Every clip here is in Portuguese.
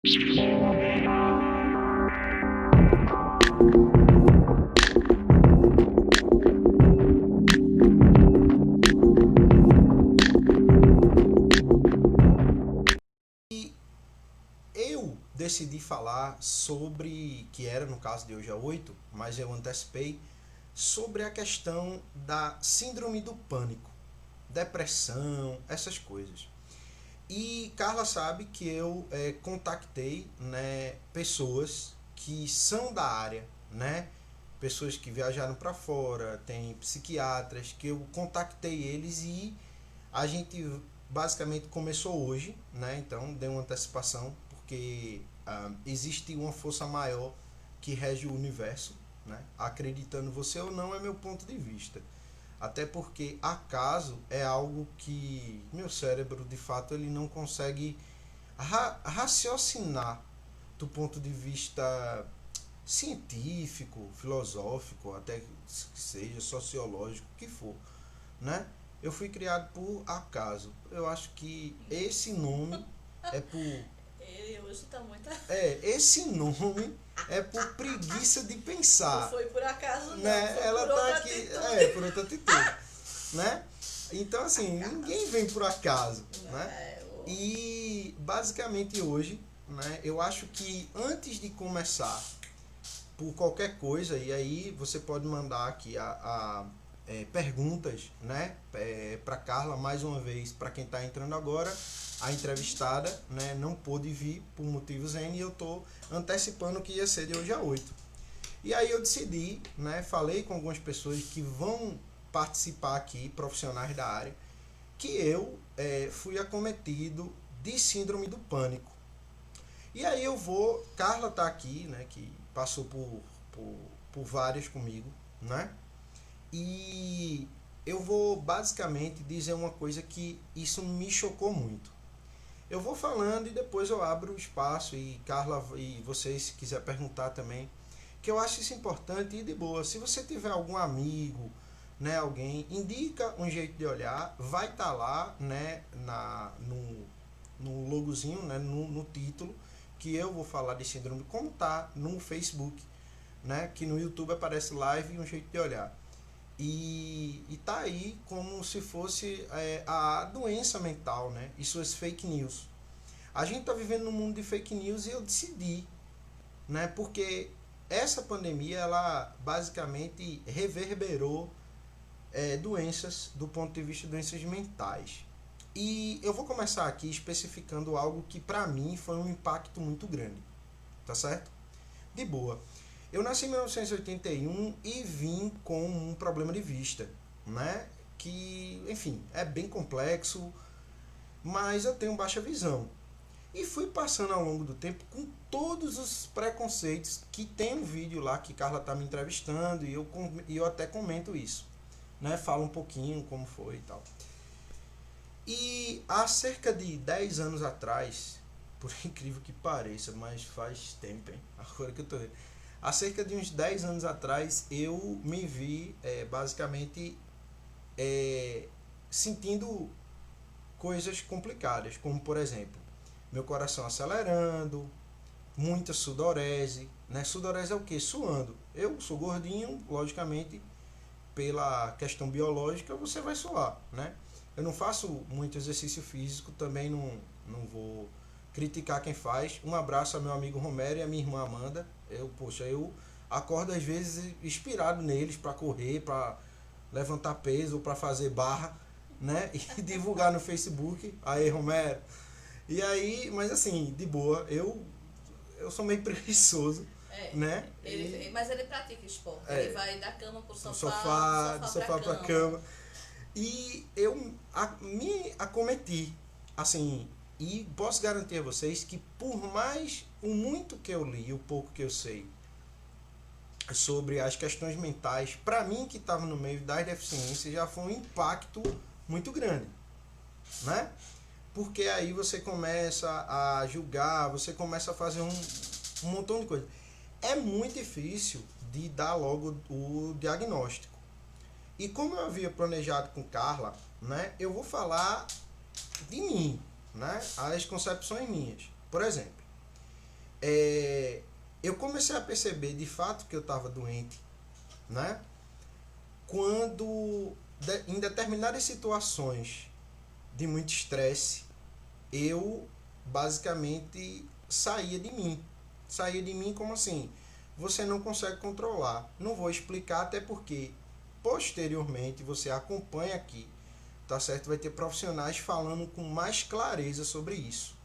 E eu decidi falar sobre, que era no caso de hoje a 8, mas eu antecipei, sobre a questão da síndrome do pânico, depressão, essas coisas. E Carla sabe que eu contactei, né, pessoas que são da área, né? Pessoas que viajaram para fora, tem psiquiatras, que eu contactei eles e a gente basicamente começou hoje, né? Então deu uma antecipação, porque existe uma força maior que rege o universo, né? Acreditando você ou não, é meu ponto de vista. Até porque acaso é algo que meu cérebro de fato ele não consegue raciocinar do ponto de vista científico, filosófico, até que seja sociológico, o que for, né? Eu fui criado por acaso. Eu acho que esse nome é por Ele hoje tá muito. esse nome é por preguiça de Não pensar, foi por acaso, não. né? Foi Ela por tá outra aqui, atitude. por outra atitude, né? Então assim, ninguém vem por acaso, né? É, o- E basicamente hoje, né, eu acho que antes de começar por qualquer coisa, e aí você pode mandar aqui perguntas, né, para Carla, mais uma vez, para quem está entrando agora, a entrevistada, né, não pôde vir por motivos N e eu estou antecipando que ia ser de hoje a 8. E aí eu decidi, né, falei com algumas pessoas que vão participar aqui, profissionais da área, que eu fui acometido de síndrome do pânico. E aí eu vou, Carla tá aqui, né, que passou por, por várias comigo, né? E eu vou basicamente dizer uma coisa que isso me chocou muito. Eu vou falando e depois eu abro o espaço e Carla e vocês se quiser perguntar também, que eu acho isso importante e de boa. Se você tiver algum amigo, né, alguém, indica um jeito de olhar, vai estar lá, né, no logozinho, né, no título, que eu vou falar de síndrome, como tá no Facebook, né, que no YouTube aparece live e um jeito de olhar. E tá aí como se fosse a doença mental, né, e suas fake news. A gente tá vivendo num mundo de fake news e eu decidi, né, porque essa pandemia ela basicamente reverberou doenças do ponto de vista de doenças mentais. E eu vou começar aqui especificando algo que para mim foi um impacto muito grande, tá certo? De boa. Eu nasci em 1981 e vim com um problema de vista, né? Que, enfim, é bem complexo, mas eu tenho baixa visão. E fui passando ao longo do tempo com todos os preconceitos que tem um vídeo lá que Carla tá me entrevistando e eu até comento isso, né? Falo um pouquinho como foi e tal. E há cerca de 10 anos atrás, por incrível que pareça, mas faz tempo, hein? Agora que eu tô vendo. Há cerca de uns 10 anos atrás, eu me vi basicamente é, sentindo coisas complicadas, como por exemplo, meu coração acelerando, muita sudorese, né? Sudorese é o que? Suando. Eu sou gordinho, logicamente, pela questão biológica, você vai suar, né? Eu não faço muito exercício físico, também não vou criticar quem faz. Um abraço ao meu amigo Romero e a minha irmã Amanda. Eu acordo às vezes inspirado neles para correr, para levantar peso, para fazer barra, né? E divulgar no Facebook. Aí, Romero. E aí, mas assim, de boa, eu sou meio preguiçoso, É, né? E mas ele pratica esporte. Ele é, vai da cama pro do sofá, do sofá, do sofá pra sofá pra cama. cama. E eu me acometi, assim, e posso garantir a vocês que por mais o muito que eu li, o pouco que eu sei sobre as questões mentais, para mim que estava no meio das deficiências, já foi um impacto muito grande, né? Porque aí você começa a julgar, você começa a fazer um montão de coisa. É muito difícil de dar logo o diagnóstico. E como eu havia planejado com Carla, né, eu vou falar de mim, né, as concepções minhas. Por exemplo, eu comecei a perceber de fato que eu estava doente, né? Quando em determinadas situações de muito estresse, eu basicamente saía de mim. Saía de mim como assim? Você não consegue controlar. Não vou explicar, até porque posteriormente você acompanha aqui, tá certo? Vai ter profissionais falando com mais clareza sobre isso.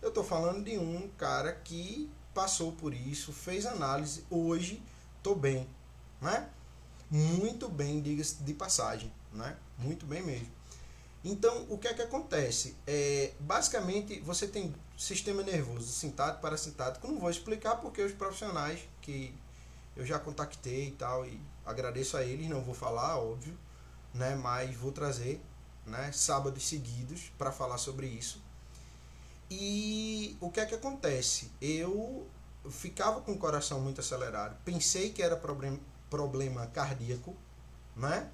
Eu estou falando de um cara que passou por isso, fez análise, hoje estou bem, né? Muito bem, diga-se de passagem, né? Muito bem mesmo. Então, o que é que acontece? Basicamente, você tem sistema nervoso sintático e parasintático. Não vou explicar porque os profissionais que eu já contactei e tal, e agradeço a eles, não vou falar, óbvio, né? Mas vou trazer, né, sábados seguidos para falar sobre isso. E o que é que acontece? Eu ficava com o coração muito acelerado, pensei que era problema cardíaco, né?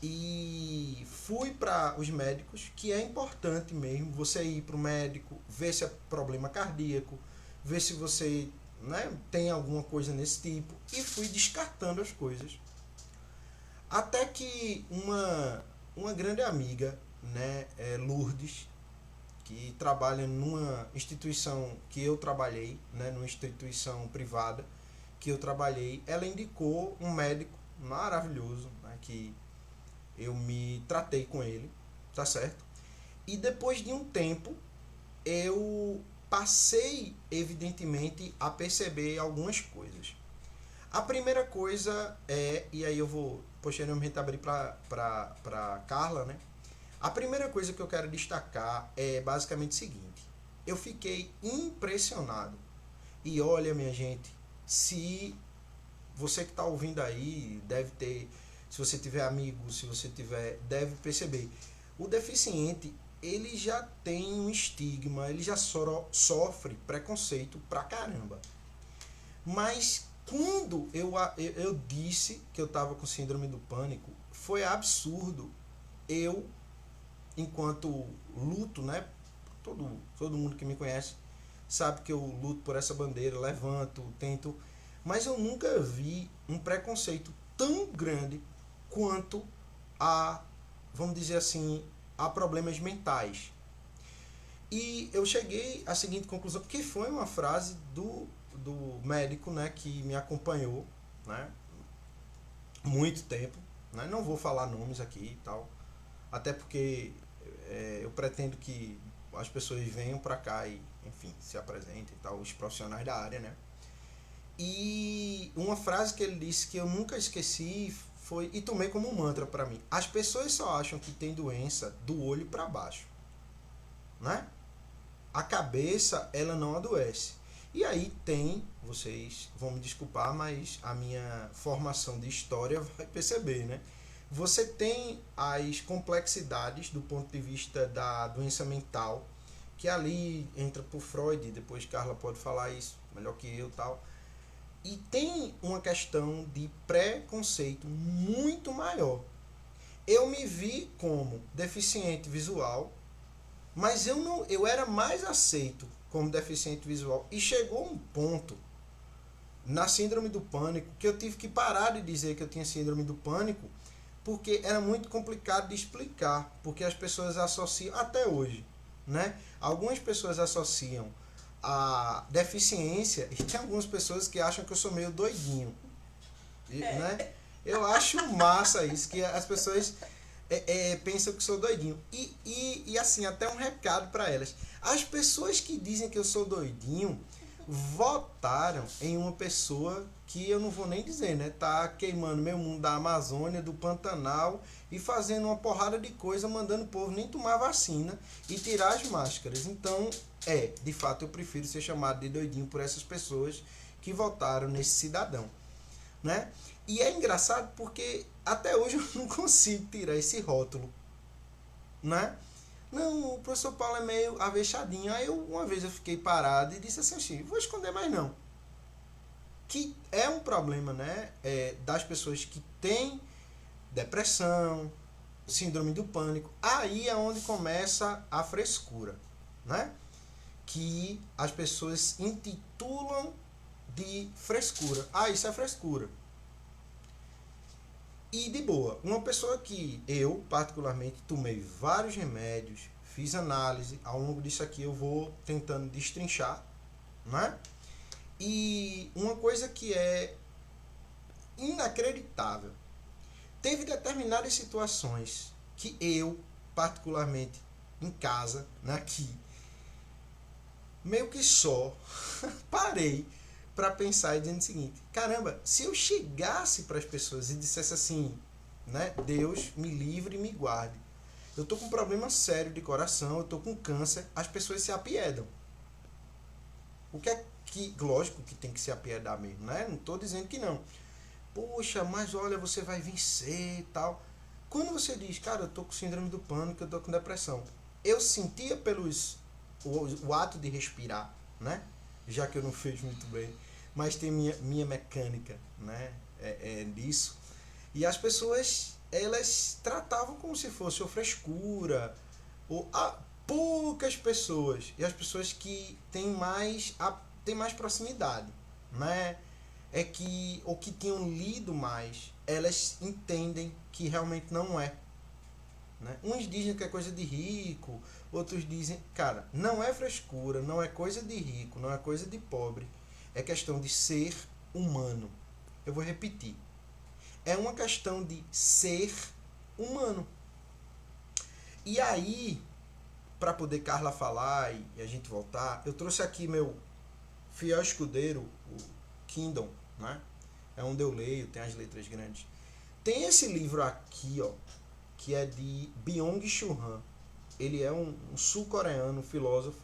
E fui para os médicos, que é importante mesmo você ir para o médico, ver se é problema cardíaco, ver se você, né, tem alguma coisa nesse tipo, e fui descartando as coisas. Até que uma grande amiga, né, Lourdes, que trabalha numa instituição que eu trabalhei, né, numa instituição privada que eu trabalhei, ela indicou um médico maravilhoso, né, que eu me tratei com ele, tá certo? E depois de um tempo, eu passei, evidentemente, a perceber algumas coisas. A primeira coisa e aí eu vou posteriormente abrir para Carla, né? A primeira coisa que eu quero destacar é basicamente o seguinte: eu fiquei impressionado. E olha, minha gente, se você que está ouvindo aí deve ter, se você tiver amigos, se você tiver, deve perceber. O deficiente, ele já tem um estigma, ele já sofre preconceito pra caramba. Mas quando eu disse que eu estava com síndrome do pânico, foi absurdo. Eu, enquanto luto, né? Todo mundo que me conhece sabe que eu luto por essa bandeira, levanto, tento, mas eu nunca vi um preconceito tão grande quanto a, vamos dizer assim, a problemas mentais. E eu cheguei à seguinte conclusão, que foi uma frase do médico, né, que me acompanhou, né, muito tempo, né, não vou falar nomes aqui e tal, até porque eu pretendo que as pessoas venham para cá e, enfim, se apresentem e tal, os profissionais da área, né. E uma frase que ele disse que eu nunca esqueci foi, e tomei como um mantra para mim: as pessoas só acham que tem doença do olho para baixo, né? A cabeça, ela não adoece. E aí tem, vocês vão me desculpar, mas a minha formação de história vai perceber, né? Você tem as complexidades do ponto de vista da doença mental, que ali entra por Freud, depois Carla pode falar isso melhor que eu, tal. E tem uma questão de preconceito muito maior. Eu me vi como deficiente visual, mas eu era mais aceito como deficiente visual. E chegou um ponto na síndrome do pânico que eu tive que parar de dizer que eu tinha síndrome do pânico, porque era muito complicado de explicar, porque as pessoas associam, até hoje, né? Algumas pessoas associam a deficiência, e tem algumas pessoas que acham que eu sou meio doidinho, né? Eu acho massa isso, que as pessoas pensam que sou doidinho. E assim, até um recado para elas: as pessoas que dizem que eu sou doidinho votaram em uma pessoa que eu não vou nem dizer, né? Tá queimando meu mundo da Amazônia, do Pantanal, e fazendo uma porrada de coisa, mandando o povo nem tomar vacina e tirar as máscaras. Então, de fato, eu prefiro ser chamado de doidinho por essas pessoas que votaram nesse cidadão, né? E é engraçado porque até hoje eu não consigo tirar esse rótulo, né? Não, o professor Paulo é meio avexadinho. Aí uma vez eu fiquei parado e disse assim: vou esconder mais não. Que é um problema, né? Das pessoas que têm depressão, síndrome do pânico. Aí é onde começa a frescura, né? que as pessoas intitulam de frescura. Ah, isso é frescura. E de boa, uma pessoa que eu, particularmente, tomei vários remédios, fiz análise, ao longo disso aqui eu vou tentando destrinchar, né? E uma coisa que é inacreditável, teve determinadas situações que eu, particularmente, em casa, né, aqui, meio que só parei para pensar e dizendo o seguinte: caramba, se eu chegasse para as pessoas e dissesse assim, né, Deus me livre e me guarde, eu tô com um problema sério de coração, eu tô com câncer, as pessoas se apiedam. O que é que, lógico que tem que se apiedar mesmo, né? Não tô dizendo que não. Poxa, mas olha, você vai vencer e tal. Quando você diz, cara, eu tô com síndrome do pânico, eu tô com depressão, eu sentia o ato de respirar, né? Já que eu não fiz muito bem, mas tem minha mecânica, né? Disso. E as pessoas, elas tratavam como se fosse ou frescura, ou poucas pessoas, e as pessoas que têm mais proximidade, né? Ou que tinham lido mais, elas entendem que realmente não é. Né? Uns dizem que é coisa de rico, outros dizem, cara, não é frescura, não é coisa de rico, não é coisa de pobre, é questão de ser humano. Eu vou repetir. É uma questão de ser humano. E aí, para poder Carla falar e a gente voltar, eu trouxe aqui meu fiel escudeiro, o Kindle, né? É onde eu leio, tem as letras grandes. Tem esse livro aqui, ó, que é de Byung-Chul Han. Ele é um sul-coreano, filósofo,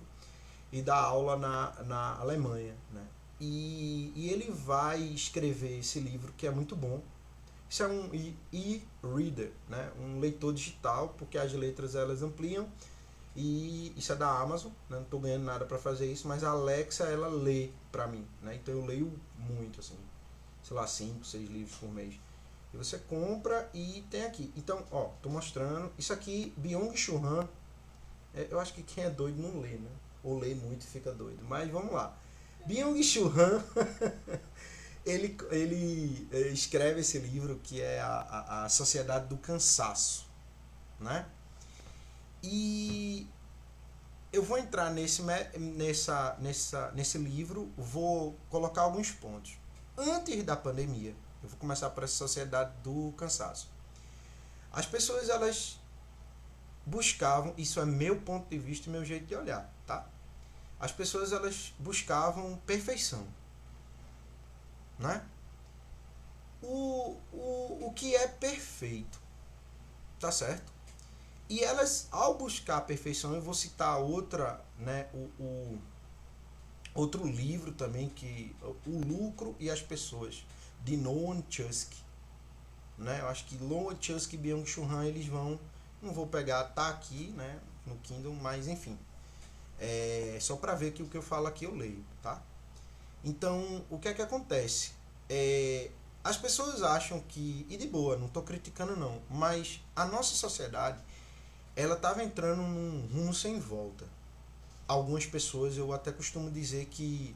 e dá aula na Alemanha, né? E ele vai escrever esse livro, que é muito bom. Isso é um e-reader, né? Um leitor digital, porque as letras elas ampliam. E isso é da Amazon, né? Não estou ganhando nada para fazer isso, mas a Alexa, ela lê para mim, né? Então eu leio muito, assim, sei lá, 5, 6 livros por mês. E você compra e tem aqui. Então, ó, tô mostrando. Isso aqui, Byung-Chul Han, eu acho que quem é doido não lê, né? Ou lê muito e fica doido. Mas vamos lá. Byung-Chul Han, ele escreve esse livro que é a Sociedade do Cansaço, né? E eu vou entrar nesse livro, vou colocar alguns pontos. Antes da pandemia, eu vou começar por essa Sociedade do Cansaço. As pessoas, elas buscavam, isso é meu ponto de vista e meu jeito de olhar, tá? As pessoas, elas buscavam perfeição, né? O que é perfeito, tá certo? E elas, ao buscar a perfeição, eu vou citar outra, né, outro livro também, que O Lucro e as Pessoas, de Noam Chomsky, né? Eu acho que Noam Chomsky e Byung-Chul Han, eles vão, não vou pegar, tá aqui, né, no Kindle, mas enfim, só para ver que o que eu falo aqui eu leio, tá? Então, o que é que acontece? As pessoas acham que, e de boa, não estou criticando não, mas a nossa sociedade, ela estava entrando num rumo sem volta. Algumas pessoas, eu até costumo dizer que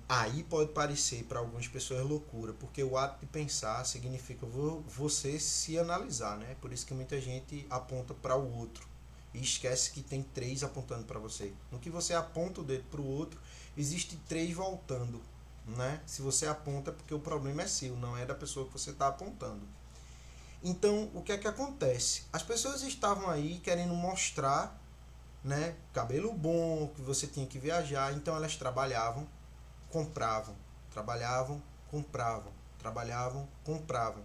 aí pode parecer para algumas pessoas loucura, porque o ato de pensar significa você se analisar, né? Por isso que muita gente aponta para o outro e esquece que tem 3 apontando para você. No que você aponta o dedo para o outro, existe 3 voltando, né? Se você aponta, é porque o problema é seu, não é da pessoa que você está apontando. Então, o que é que acontece? As pessoas estavam aí querendo mostrar, né, cabelo bom, que você tinha que viajar, então elas trabalhavam, compravam, trabalhavam, compravam, trabalhavam, compravam.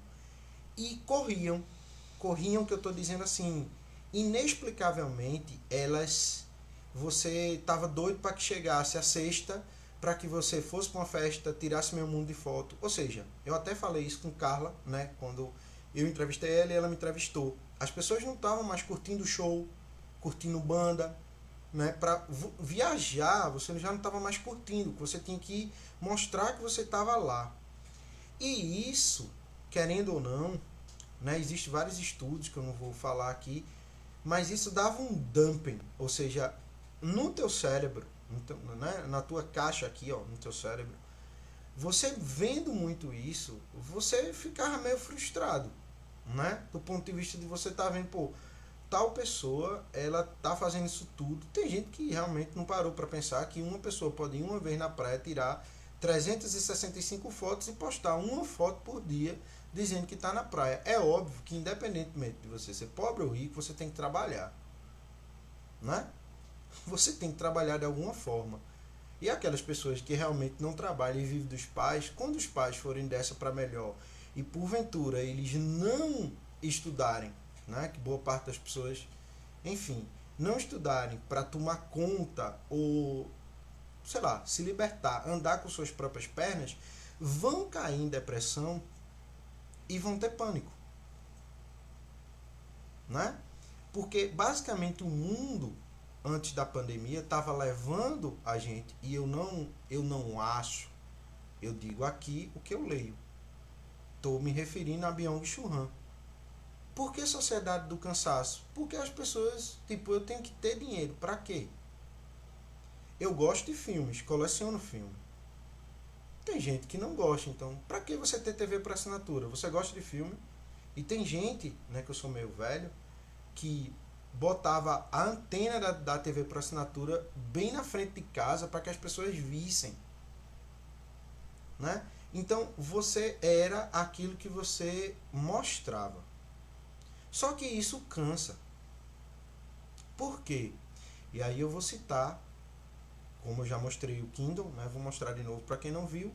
E corriam, que eu estou dizendo assim, inexplicavelmente, você estava doido para que chegasse a sexta, para que você fosse para uma festa, tirasse meu mundo de foto. Ou seja, eu até falei isso com Carla, né, quando eu entrevistei ela e ela me entrevistou. As pessoas não estavam mais curtindo show, curtindo banda, né? Para viajar, você já não estava mais curtindo, você tinha que mostrar que você estava lá. E isso, querendo ou não, né, existem vários estudos que eu não vou falar aqui, mas isso dava um dumping, ou seja, no teu cérebro, né, na tua caixa aqui, ó, no teu cérebro, você vendo muito isso, você ficava meio frustrado, né? Do ponto de vista de você estar vendo, pô, tal pessoa, ela tá fazendo isso tudo. Tem gente que realmente não parou para pensar que uma pessoa pode ir uma vez na praia, tirar 365 fotos e postar uma foto por dia dizendo que está na praia. É óbvio que independentemente de você ser pobre ou rico, você tem que trabalhar, né? Você tem que trabalhar de alguma forma. E aquelas pessoas que realmente não trabalham e vivem dos pais, quando os pais forem dessa para melhor e porventura eles não estudarem, né, que boa parte das pessoas, enfim, não estudarem para tomar conta ou, sei lá, se libertar, andar com suas próprias pernas, vão cair em depressão e vão ter pânico, né? Porque basicamente o mundo antes da pandemia estava levando a gente, e eu não acho, eu digo aqui o que eu leio. Estou me referindo a Byung-Chul Han. Por que sociedade do cansaço? Porque as pessoas, tipo, eu tenho que ter dinheiro. Para quê? Eu gosto de filmes, coleciono filme. Tem gente que não gosta, então, para que você ter TV por assinatura? Você gosta de filme? E tem gente, né, que eu sou meio velho, que botava a antena da TV por assinatura bem na frente de casa para que as pessoas vissem, né? Então você era aquilo que você mostrava. Só que isso cansa. Por quê? E aí eu vou citar, como eu já mostrei o Kindle, né? Vou mostrar de novo para quem não viu,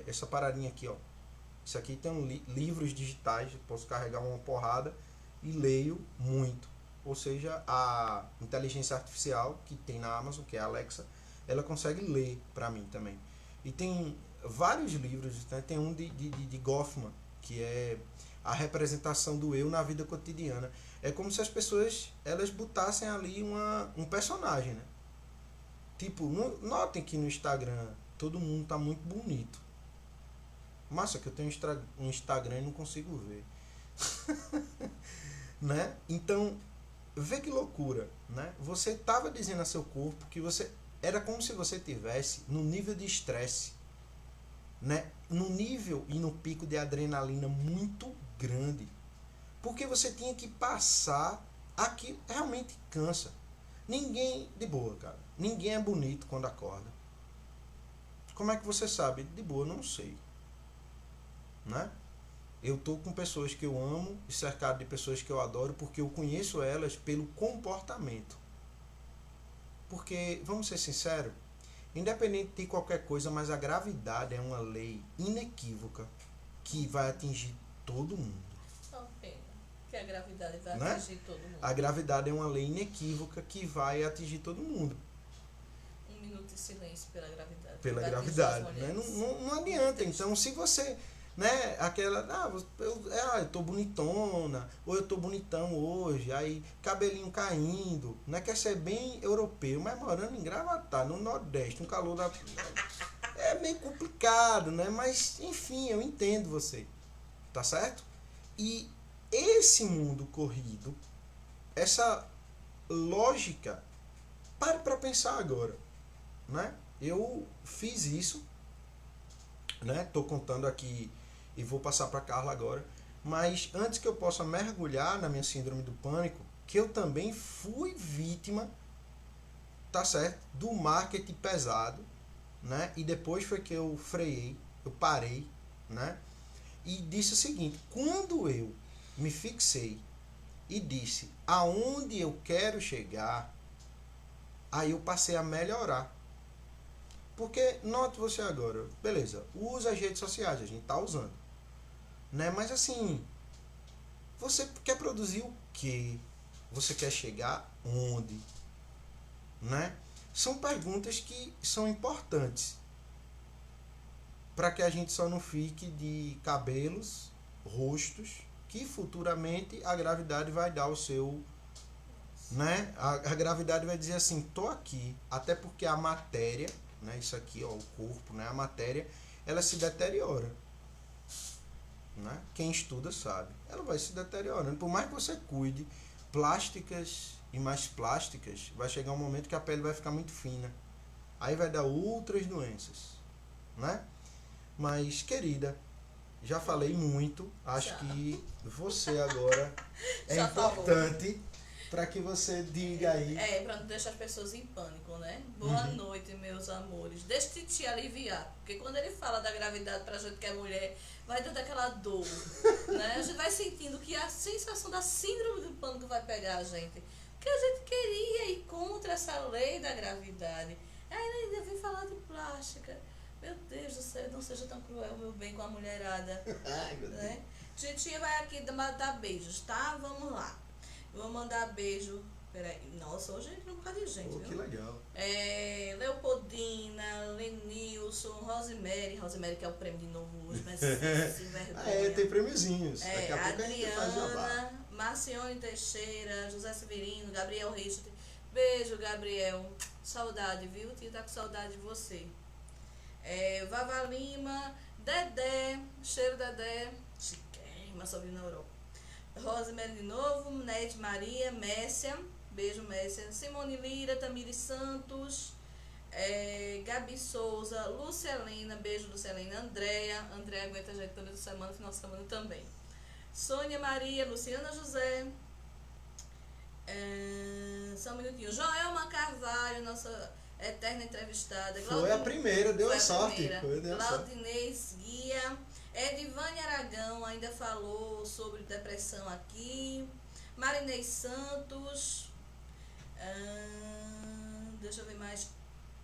essa paradinha aqui, ó. Isso aqui tem livros digitais, eu posso carregar uma porrada e leio muito. Ou seja, a inteligência artificial que tem na Amazon, que é a Alexa, ela consegue ler para mim também. E tem vários livros, né? Tem um de Goffman, que é a representação do eu na vida cotidiana. É como se as pessoas elas botassem ali um personagem, né? Tipo, notem que no Instagram todo mundo tá muito bonito. Massa que eu tenho um Instagram e não consigo ver. Né? Então, vê que loucura, né? Você estava dizendo a seu corpo que você era como se você tivesse no nível de estresse, né? No nível e no pico de adrenalina muito grande, porque você tinha que passar aquilo. Realmente cansa. Ninguém, de boa, cara, ninguém é bonito quando acorda. Como é que você sabe? De boa, não sei, né? Eu tô com pessoas que eu amo e cercado de pessoas que eu adoro porque eu conheço elas pelo comportamento. Porque, vamos ser sinceros, independente de qualquer coisa, mas a gravidade é uma lei inequívoca que vai atingir todo mundo. Não, pena. Que a gravidade vai Né? atingir todo mundo. A gravidade é uma lei inequívoca que vai atingir todo mundo. Um minuto de silêncio pela gravidade. Pela Vai atingir gravidade. as Né? mulheres. Não adianta. Então, se você... Né? Aquela, eu tô bonitona, ou eu tô bonitão hoje, aí cabelinho caindo, né? Quer ser bem europeu, mas morando em Gravatá, no Nordeste, um calor da... É meio complicado, né? Mas, enfim, eu entendo você, tá certo? E esse mundo corrido, essa lógica, pare para pensar agora, né? Eu fiz isso, né? Tô contando aqui e vou passar para Carla agora, mas antes que eu possa mergulhar na minha síndrome do pânico, que eu também fui vítima, tá certo, do marketing pesado, né? E depois foi que eu freiei, eu parei, né? E disse o seguinte: quando eu me fixei e disse aonde eu quero chegar, aí eu passei a melhorar. Porque, note você agora, beleza, usa as redes sociais, a gente tá usando, né? Mas assim, você quer produzir o quê? Você quer chegar onde? Né? São perguntas que são importantes para que a gente só não fique de cabelos, rostos, que futuramente a gravidade vai dar o seu, né? A gravidade vai dizer assim, tô aqui, até porque a matéria, né, isso aqui, ó, o corpo, né, a matéria, ela se deteriora, né? Quem estuda sabe, ela vai se deteriorando, por mais que você cuide plásticas e mais plásticas, vai chegar um momento que a pele vai ficar muito fina. Aí vai dar outras doenças, né? Mas, querida, já falei muito. Acho Já. que você agora é Já falou. importante para que você diga aí. Pra não deixar as pessoas em pânico, né? Boa noite, meus amores. Deixa eu te aliviar, porque quando ele fala da gravidade pra gente que é mulher, vai dando aquela dor, né? A gente vai sentindo que a sensação da síndrome do pânico vai pegar a gente. Porque a gente queria ir contra essa lei da gravidade. Aí ainda vem falar de plástica. Meu Deus do céu, não seja tão cruel, meu bem, com a mulherada. Ai, meu Deus. Né? Titia vai aqui dar beijos, tá? Vamos lá. Vou mandar beijo. Peraí. Nossa, hoje entra um bocado de gente, Pô, viu? que legal. Leopoldina, Lenilson, Rosemary que é o prêmio de novo hoje, mas se vergonha. Tem prêmiozinhos. Daqui a pouco a gente faz jabá. Adriana, Marcione Teixeira, José Severino, Gabriel Richard. Beijo, Gabriel. Saudade, viu? Tia tá com saudade de você. Vava Lima, Dedé, cheiro Dedé, chiquérrima, só vi na Europa. Rosemary de novo, Nete Maria, Messia, beijo Messia, Simone Lira, Tamires Santos, Gabi Souza, Lucelena, beijo Lucelena, Andréia aguenta a gente toda semana, final de semana também. Sônia Maria, Luciana José, só um minutinho, Joelma Carvalho, nossa eterna entrevistada. Foi a primeira, deu a sorte. Claudinez Guia. Edivane Aragão ainda falou sobre depressão aqui. Marinês Santos. Deixa eu ver mais.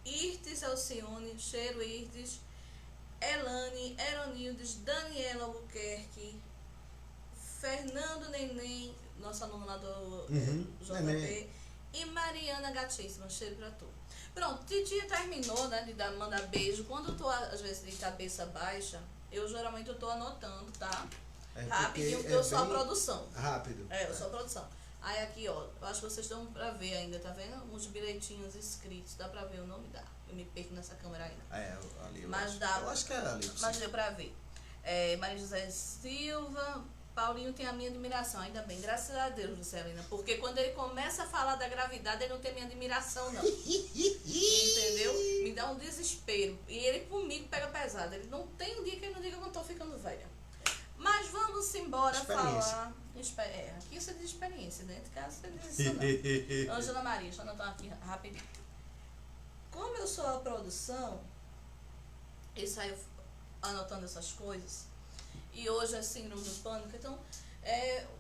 Irtes Alcione, cheiro Irtes. Elane, Eronildes, Daniela Albuquerque. Fernando Neném, nossa aluna lá do JP. Neném. E Mariana Gatíssima, cheiro pra tu. Pronto, titia terminou, né, de mandar beijo. Quando eu tô, às vezes, de cabeça baixa, eu geralmente tô anotando, tá? Rapidinho, porque eu sou a produção. Rápido. Eu sou a produção. Aí aqui, ó, eu acho que vocês estão pra ver ainda, tá vendo? Uns bilhetinhos escritos, dá pra ver o nome? Dá. Eu me perco nessa câmera ainda. Ali. Mas dá. Eu acho que é ali. Mas deu pra ver. Maria José Silva, Paulinho tem a minha admiração, ainda bem, graças a Deus, Lucelina, porque quando ele começa a falar da gravidade, ele não tem minha admiração, não. Entendeu? Me dá um desespero. E ele comigo pega pesado. Ele não tem um dia que ele não diga que eu tô ficando velha. Mas vamos embora falar. Aqui você diz experiência, dentro de casa você diz isso, não. Ângela Maria, deixa eu anotar aqui rapidinho. Como eu sou a produção, e saio anotando essas coisas, e hoje é síndrome do pânico, então,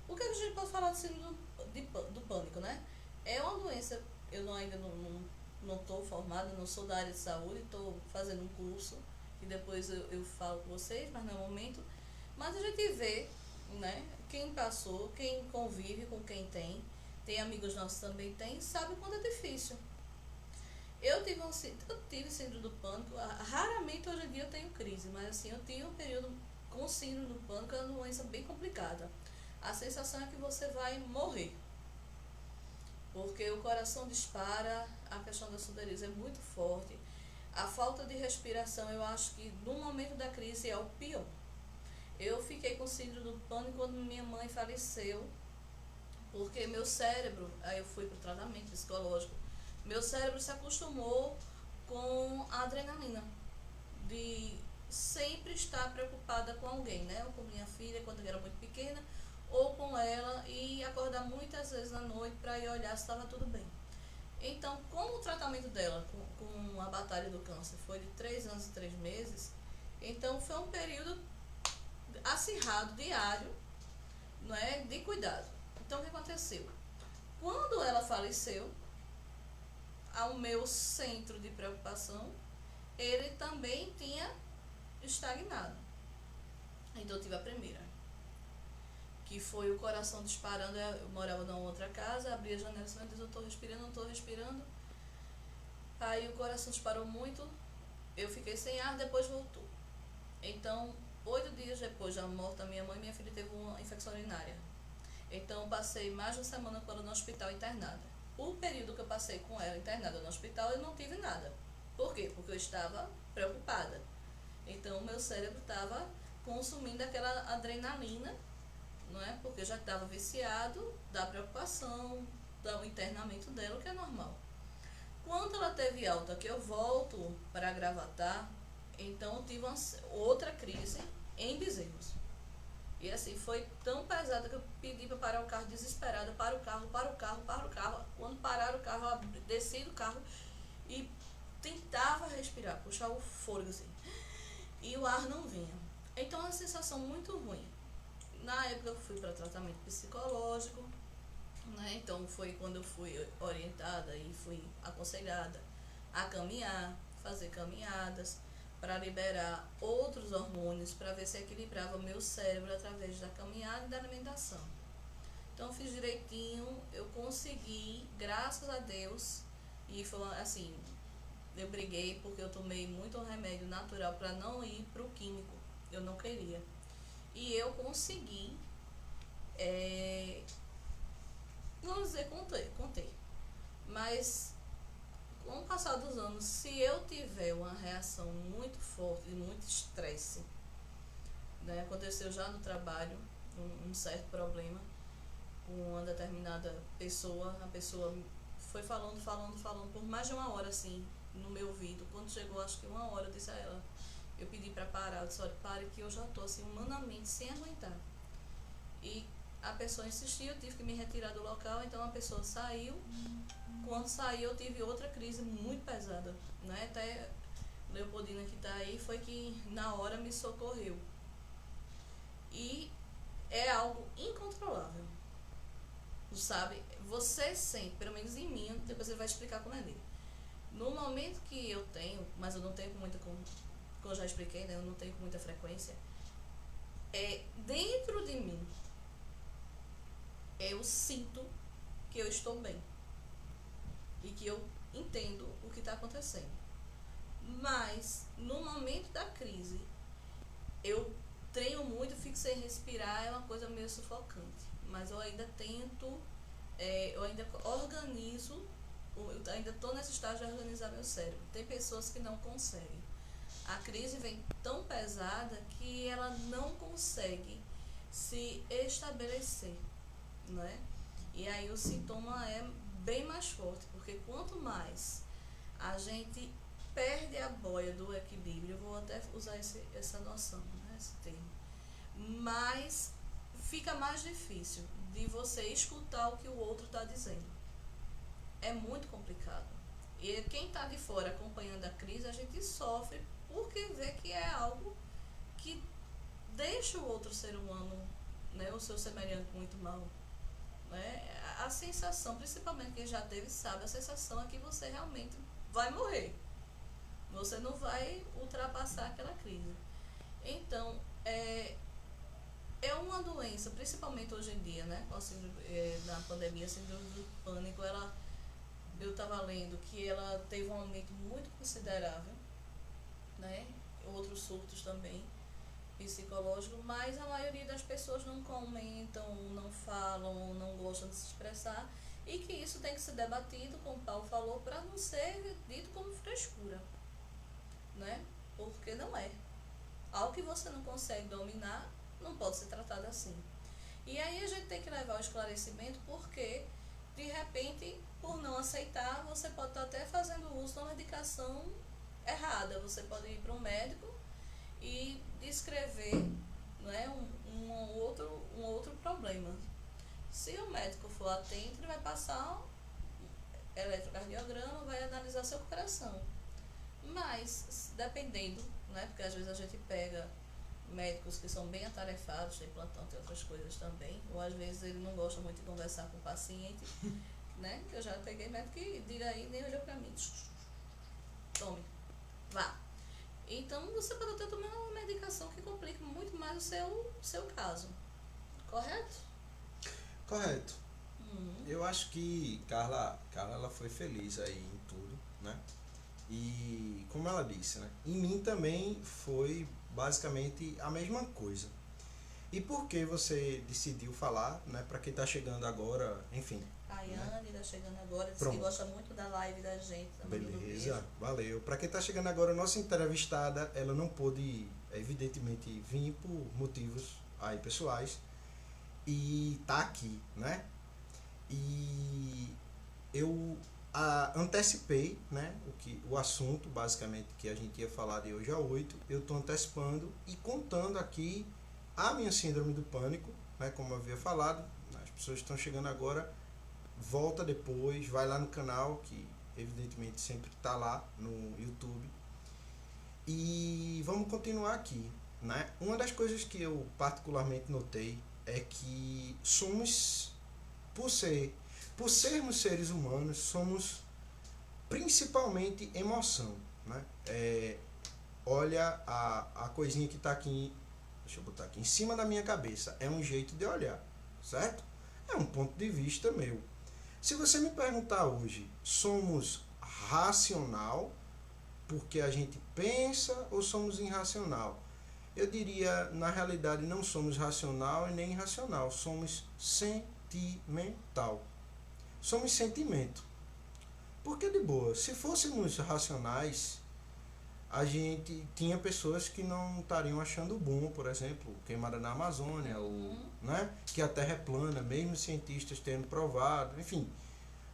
o que a gente pode falar de síndrome do pânico, né? É uma doença, eu ainda não estou formada, não sou da área de saúde, estou fazendo um curso, e depois eu falo com vocês, mas não é o momento. Mas a gente vê, né, quem passou, quem convive com quem tem amigos nossos também sabe quando é difícil. Eu tive síndrome do pânico, raramente hoje em dia eu tenho crise, mas assim, eu tive um período com síndrome do pânico, é uma doença bem complicada. A sensação é que você vai morrer, porque o coração dispara, a questão da sudorese é muito forte, a falta de respiração, eu acho que no momento da crise é o pior. Eu fiquei com síndrome do pânico quando minha mãe faleceu, porque meu cérebro, aí eu fui para o tratamento psicológico, meu cérebro se acostumou com a adrenalina, de sempre estar preocupada com alguém, né? Ou com minha filha quando eu era muito pequena, ou com ela, e acordar muitas vezes na noite para ir olhar se estava tudo bem. Então, como o tratamento dela com a batalha do câncer foi de 3 anos e 3 meses, então foi um período acirrado, diário, não é, de cuidado. Então, o que aconteceu? Quando ela faleceu, ao meu centro de preocupação, ele também tinha estagnado. Então, eu tive a primeira, que foi o coração disparando. Eu morava numa outra casa, abri a janela e disse, eu estou respirando, não estou respirando. Aí o coração disparou muito, eu fiquei sem ar, depois voltou. Então, 8 dias depois da morte da minha mãe, minha filha teve uma infecção urinária. Então, passei mais de uma semana com ela no hospital internada. O período que eu passei com ela internada no hospital, eu não tive nada. Por quê? Porque eu estava preocupada. Então, o meu cérebro estava consumindo aquela adrenalina, não é? Porque eu já estava viciado da preocupação, o internamento dela, o que é normal. Quando ela teve alta, que eu volto para Gravatar, então eu tive outra crise em Bezerros. E assim, foi tão pesada que eu pedi para parar o carro desesperada, para o carro. Quando pararam o carro, eu desci do carro e tentava respirar, puxar o fôlego assim. E o ar não vinha. Então é uma sensação muito ruim. Na época eu fui para tratamento psicológico, né? Então foi quando eu fui orientada e fui aconselhada a caminhar, fazer caminhadas para liberar outros hormônios, para ver se equilibrava o meu cérebro através da caminhada e da alimentação. Então eu fiz direitinho, eu consegui, graças a Deus, e foi assim, eu briguei porque eu tomei muito remédio natural para não ir para o químico, eu não queria. E eu consegui, vamos dizer, contei. Mas com o passar dos anos, se eu tiver uma reação muito forte, muito estresse, né, aconteceu já no trabalho, um certo problema com uma determinada pessoa, a pessoa foi falando por mais de uma hora assim, no meu ouvido. Quando chegou acho que uma hora, eu disse a ela, eu pedi para parar, eu disse, olha, pare que eu já estou assim, humanamente sem aguentar. E a pessoa insistiu, eu tive que me retirar do local, então a pessoa saiu. Quando saiu, eu tive outra crise muito pesada, né? Até Leopoldina, que está aí, foi que na hora me socorreu. E é algo incontrolável, sabe? Você sente, pelo menos em mim, depois ele vai explicar como é dele. No momento que eu tenho, mas eu não tenho com muita, como eu já expliquei, né? Eu não tenho com muita frequência, dentro de mim, eu sinto que eu estou bem e que eu entendo o que está acontecendo. Mas no momento da crise, eu treino muito, fico sem respirar, é uma coisa meio sufocante. Mas eu ainda tento, eu ainda organizo, eu ainda estou nesse estágio de organizar meu cérebro. Tem pessoas que não conseguem. A crise vem tão pesada que ela não consegue se estabelecer, né? E aí o sintoma é bem mais forte, porque quanto mais a gente perde a boia do equilíbrio, eu vou até usar essa noção, né, esse termo, mas fica mais difícil de você escutar o que o outro está dizendo. É muito complicado. E quem está de fora acompanhando a crise, a gente sofre porque vê que é algo que deixa o outro ser humano, né, o seu semelhante muito mal. Né? A sensação, principalmente quem já teve, sabe, a sensação é que você realmente vai morrer. Você não vai ultrapassar aquela crise. Então, é uma doença, principalmente hoje em dia, né? Na pandemia, a síndrome do pânico, eu estava lendo que ela teve um aumento muito considerável, né? Outros surtos também psicológico, mas a maioria das pessoas não comentam, não falam, não gostam de se expressar, e que isso tem que ser debatido, como o Paulo falou, para não ser dito como frescura, né? Porque não é. Algo que você não consegue dominar, não pode ser tratado assim. E aí a gente tem que levar o esclarecimento, porque de repente, por não aceitar, você pode estar até fazendo uso de uma medicação errada. Você pode ir para um médico e descrever, né, um outro problema. Se o médico for atento, ele vai passar um eletrocardiograma, vai analisar seu coração. Mas, dependendo, né, porque às vezes a gente pega médicos que são bem atarefados, tem plantão, tem outras coisas também, ou às vezes ele não gosta muito de conversar com o paciente, né, que eu já peguei médico que diga aí, nem olhou pra mim, tome, vá. Então, você pode até tomar uma medicação que complica muito mais o seu caso. Correto? Correto. Eu acho que Carla ela foi feliz aí em tudo, né? E, como ela disse, né? Em mim também foi basicamente a mesma coisa. E por que você decidiu falar, né? Para quem tá chegando agora, enfim. A Yane tá chegando agora, diz Pronto. que gosta muito da live da gente. Beleza, valeu. Para quem tá chegando agora, nossa entrevistada, ela não pôde, evidentemente, vir por motivos aí pessoais e tá aqui, né? E eu antecipei, né, o assunto, basicamente, que a gente ia falar de hoje a 8. Eu estou antecipando e contando aqui a minha síndrome do pânico, né, como eu havia falado. As pessoas estão chegando agora, volta depois, vai lá no canal, que evidentemente sempre está lá no YouTube. E vamos continuar aqui, né? Uma das coisas que eu particularmente notei é que somos, por sermos seres humanos, somos principalmente emoção, né? Olha a coisinha que está aqui, deixa eu botar aqui em cima da minha cabeça, é um jeito de olhar, certo? É um ponto de vista meu. Se você me perguntar hoje, somos racional porque a gente pensa ou somos irracional? Eu diria, na realidade, não somos racional e nem irracional, somos sentimental. Somos sentimento. Porque, de boa, se fôssemos racionais, a gente tinha pessoas que não estariam achando bom, por exemplo, queimada na Amazônia, né, que a Terra é plana, mesmo cientistas tendo provado, enfim.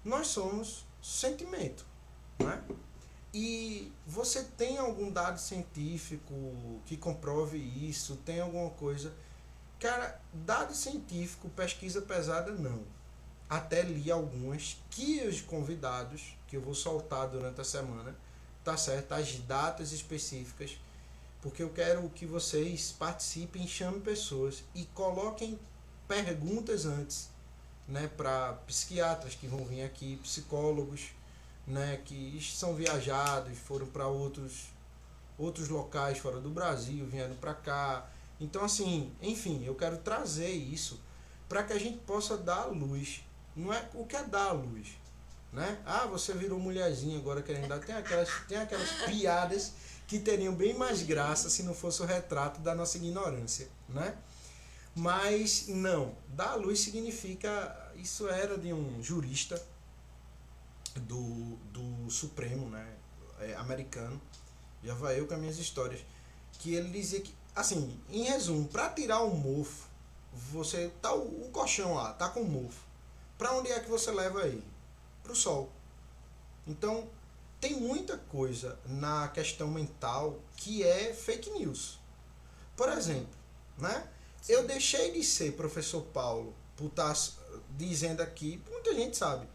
Nós somos sentimento, né? E você tem algum dado científico que comprove isso? Tem alguma coisa? Cara, dado científico, pesquisa pesada, não. Até li algumas que os convidados, que eu vou soltar durante a semana, tá certo? As datas específicas, porque eu quero que vocês participem, chamem pessoas e coloquem perguntas antes, né, para psiquiatras que vão vir aqui, psicólogos, né, que são viajados, foram para outros locais fora do Brasil, vieram para cá. Então, assim, enfim, eu quero trazer isso para que a gente possa dar a luz. Não é o que é dar a luz, né? Ah, você virou mulherzinha agora querendo dar. Tem aquelas piadas que teriam bem mais graça se não fosse o retrato da nossa ignorância, né? Mas não, dar a luz significa, isso era de um jurista do Supremo, né, americano, já vai eu com as minhas histórias, que ele dizia que, assim, em resumo, para tirar o mofo, você tá o colchão lá, tá com mofo, para onde é que você leva ele? Pro sol. Então, tem muita coisa na questão mental que é fake news. Por exemplo, né, eu deixei de ser professor Paulo por estar dizendo aqui, muita gente sabe,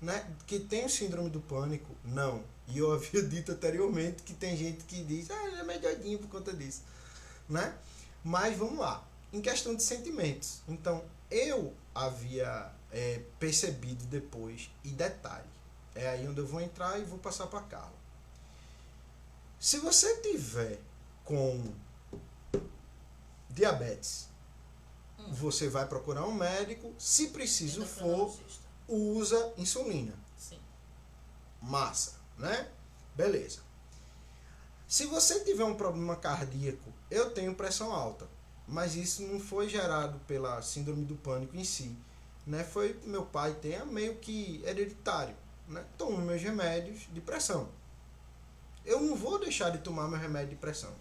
né, que tem o síndrome do pânico. Não. E eu havia dito anteriormente que tem gente que diz, ele é meio doidinho por conta disso, né? Mas vamos lá. Em questão de sentimentos. Então, eu havia percebido depois, e detalhe, é aí onde eu vou entrar e vou passar para Carla. Se você tiver com diabetes, você vai procurar um médico, se preciso for, usa insulina. Sim. Massa, né? Beleza. Se você tiver um problema cardíaco, eu tenho pressão alta, mas isso não foi gerado pela síndrome do pânico em si, né? Foi meu pai ter, meio que hereditário, né? Tomo meus remédios de pressão. Eu não vou deixar de tomar meu remédio de pressão.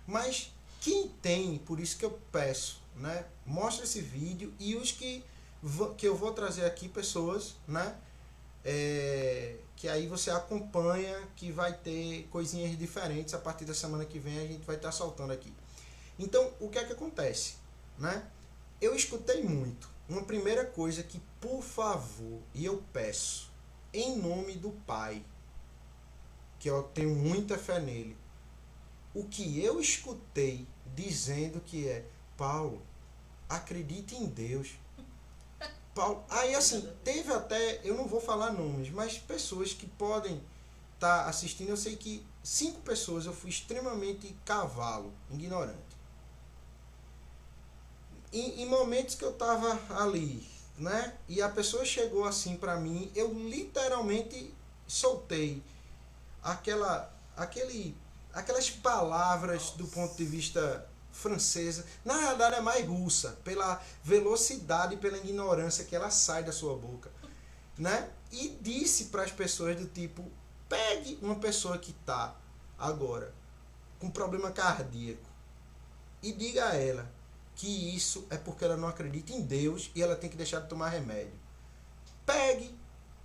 Mas quem tem, por isso que eu peço, né? Mostra esse vídeo e os que eu vou trazer aqui pessoas, né? Que aí você acompanha, que vai ter coisinhas diferentes. A partir da semana que vem a gente vai estar soltando aqui. Então, o que é que acontece, né? Eu escutei muito. Uma primeira coisa que, por favor, e eu peço, em nome do Pai, que eu tenho muita fé nele, o que eu escutei dizendo que é, Paulo, acredite em Deus. Paulo, aí assim, teve até, eu não vou falar nomes, mas pessoas que podem estar assistindo, eu sei que 5 pessoas eu fui extremamente cavalo, ignorante. Em momentos que eu estava ali, né, e a pessoa chegou assim para mim, eu literalmente soltei aquelas palavras do ponto de vista francesa, na realidade é mais russa, pela velocidade e pela ignorância que ela sai da sua boca, né? E disse para as pessoas do tipo, pegue uma pessoa que está agora com problema cardíaco e diga a ela que isso é porque ela não acredita em Deus e ela tem que deixar de tomar remédio. Pegue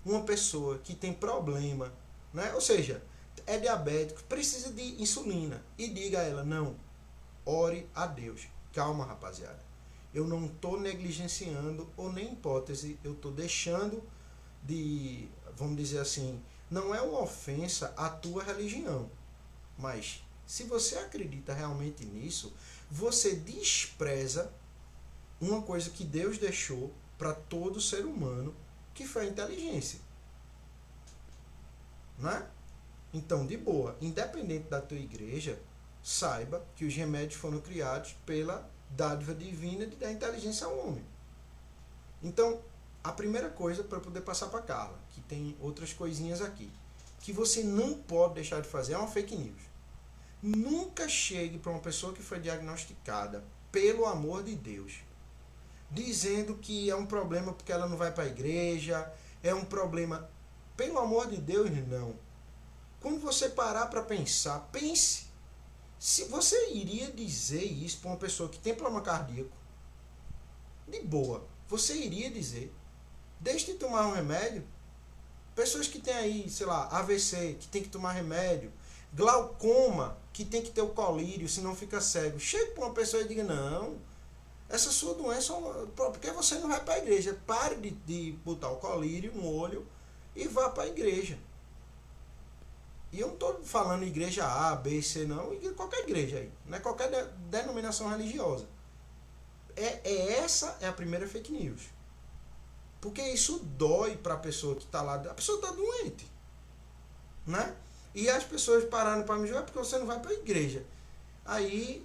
uma pessoa que tem problema, né? Ou seja, é diabético, precisa de insulina, e diga a ela, não, ore a Deus. Calma, rapaziada. Eu não estou negligenciando, ou nem hipótese, eu estou deixando de, vamos dizer assim, não é uma ofensa à tua religião, mas se você acredita realmente nisso, você despreza uma coisa que Deus deixou para todo ser humano, que foi a inteligência. Né? Então, de boa, independente da tua igreja, saiba que os remédios foram criados pela dádiva divina de dar inteligência ao homem. Então, a primeira coisa para poder passar para Carla, que tem outras coisinhas aqui, que você não pode deixar de fazer é uma fake news. Nunca chegue para uma pessoa que foi diagnosticada, pelo amor de Deus, dizendo que é um problema porque ela não vai para a igreja, é um problema... Pelo amor de Deus, não. Quando você parar para pensar, pense. Se você iria dizer isso para uma pessoa que tem problema cardíaco, de boa, você iria dizer, deixe de tomar um remédio. Pessoas que têm aí, sei lá, AVC, que tem que tomar remédio, glaucoma, que tem que ter o colírio, senão fica cego. Chegue para uma pessoa e diga, não, essa sua doença, porque você não vai para a igreja. Pare de botar o colírio no olho e vá para a igreja. E eu não estou falando igreja A, B, C, não, qualquer igreja aí, não é qualquer denominação religiosa. Essa é a primeira fake news. Porque isso dói para a pessoa que está lá, a pessoa está doente. Né? E as pessoas pararam para me julgar porque você não vai para a igreja. Aí,